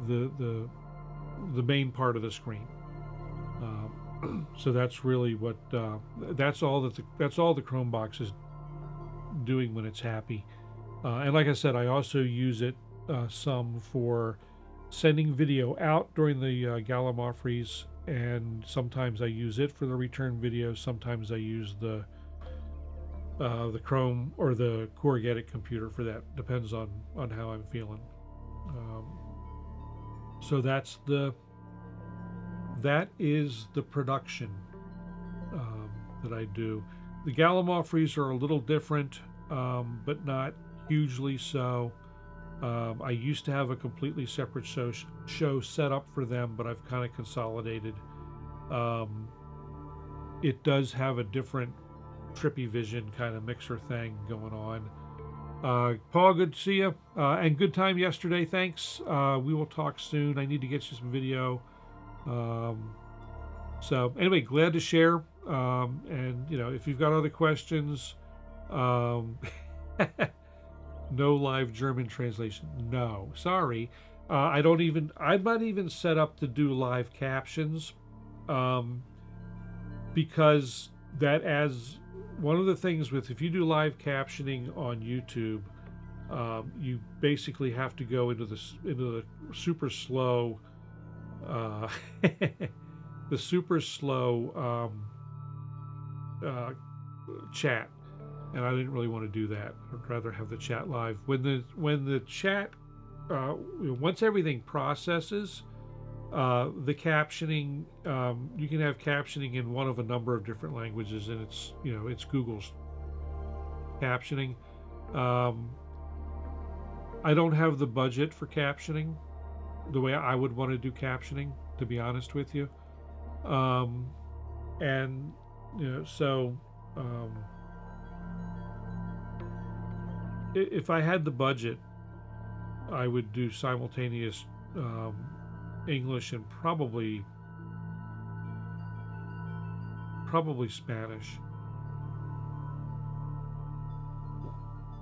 the main part of the screen. So that's really what that's all the Chromebox is doing when it's happy. And like I said, I also use it some for sending video out during the Gallimaufrys, and sometimes I use it for the return video. Sometimes I use the Chrome or the corrugated computer for that. Depends on how I'm feeling. So that is the production that I do. The Gallimaufrys are a little different, but not hugely so. I used to have a completely separate show set up for them, but I've kind of consolidated. It does have a different Trippyvision kind of mixer thing going on. Paul, good to see you, and good time yesterday. Thanks. We will talk soon. I need to get you some video. So anyway, glad to share And if you've got other questions, um, no live German translation. No, sorry. I'm not even set up to do live captions, because that adds one of the things with, if you do live captioning on YouTube, you basically have to go into the super slow, the super slow chat, and I didn't really want to do that. I'd rather have the chat live. When the chat, once everything processes, the captioning, you can have captioning in one of a number of different languages, and it's Google's captioning. I don't have the budget for captioning the way I would want to do captioning, to be honest with you. And so if I had the budget, I would do simultaneous English and probably Spanish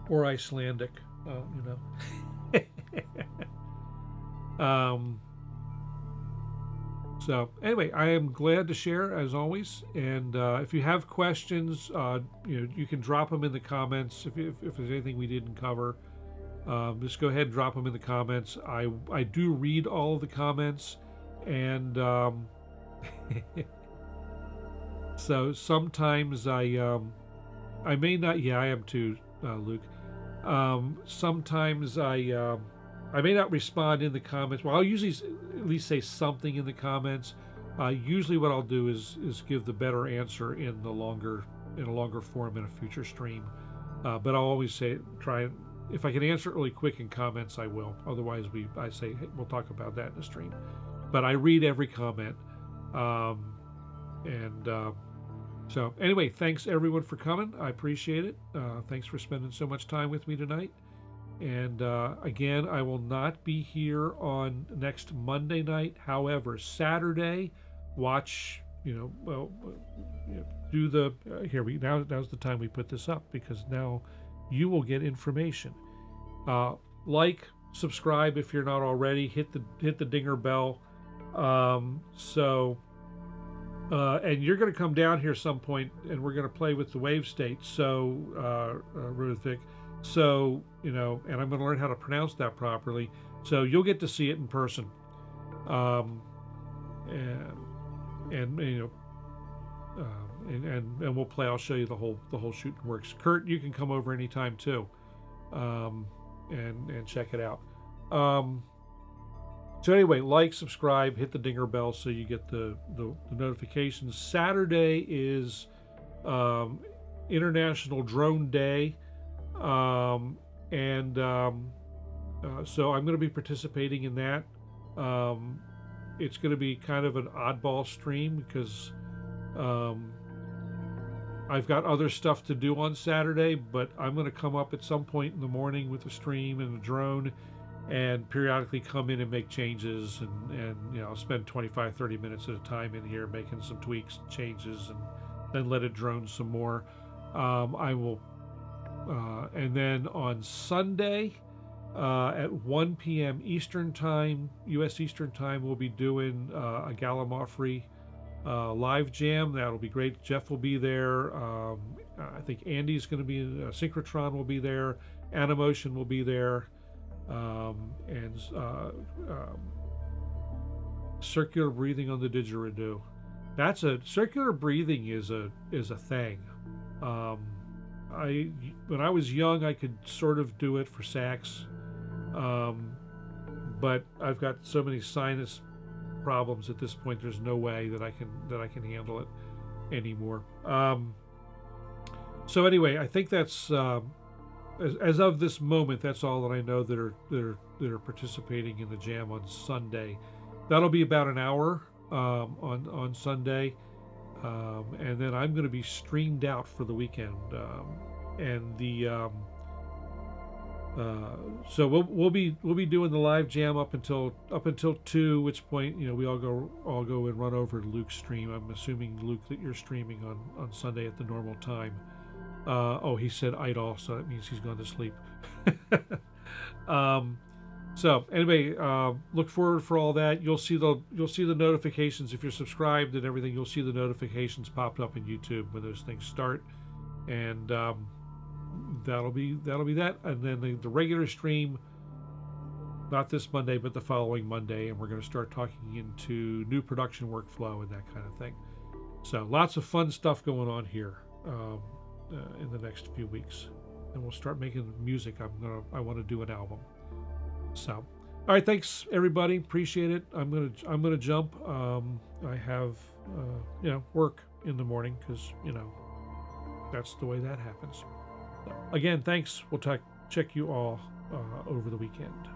or Icelandic, So anyway, I am glad to share as always. And if you have questions, you can drop them in the comments. If there's anything we didn't cover, just go ahead and drop them in the comments. I do read all of the comments, and so sometimes I may not. Yeah, I am too, Luke. Sometimes I may not respond in the comments. Well, I'll usually at least say something in the comments. Usually what I'll do is give the better answer in a longer form in a future stream. But I'll always try, if I can answer it really quick in comments, I will. Otherwise, I say, hey, we'll talk about that in the stream. But I read every comment. So anyway, thanks everyone for coming. I appreciate it. Thanks for spending so much time with me tonight. And again, I will not be here on next Monday night. However, Saturday, watch. Do the now's the time we put this up, because now you will get information. Like, subscribe if you're not already. Hit the dinger bell. And you're going to come down here some point, and we're going to play with the wave state. So, Rudvik. So, and I'm going to learn how to pronounce that properly. So you'll get to see it in person. And we'll play. I'll show you the whole shooting works. Kurt, you can come over anytime too, and check it out. So anyway, like, subscribe, hit the dinger bell so you get the notifications. Saturday is International Drone Day. So I'm going to be participating in that. It's going to be kind of an oddball stream because I've got other stuff to do on Saturday, but I'm going to come up at some point in the morning with a stream and a drone, and periodically come in and make changes, and I'll spend 25-30 minutes at a time in here making some tweaks, changes, and then let it drone some more. I will. And then on Sunday at 1 p.m. Eastern Time, U.S. Eastern Time, we'll be doing a Gallimaufry live jam. That'll be great. Jeff will be there. I think Andy's going to be, Synchrotron will be there. Animotion will be there. And circular breathing on the didgeridoo. Circular breathing is a thing. When I was young, I could sort of do it for sax, but I've got so many sinus problems at this point. There's no way that I can handle it anymore. So anyway, I think that's as of this moment, that's all that I know that are participating in the jam on Sunday. That'll be about an hour on Sunday. And then I'm going to be streamed out for the weekend. And So we'll be doing the live jam up until 2, which point, you know, we all go and run over to Luke's stream. I'm assuming, Luke, that you're streaming on Sunday at the normal time. Oh, he said idle, so that means he's gone to sleep. So anyway, look forward for all that. You'll see the notifications if you're subscribed and everything. You'll see the notifications popped up in YouTube when those things start, and that'll be that. And then the regular stream, not this Monday, but the following Monday, and we're going to start talking into new production workflow and that kind of thing. So lots of fun stuff going on here in the next few weeks, and we'll start making music. I want to do an album. So, all right, thanks everybody. Appreciate it. I'm gonna jump. I have work in the morning because that's the way that happens. So, again, thanks. We'll check you all over the weekend.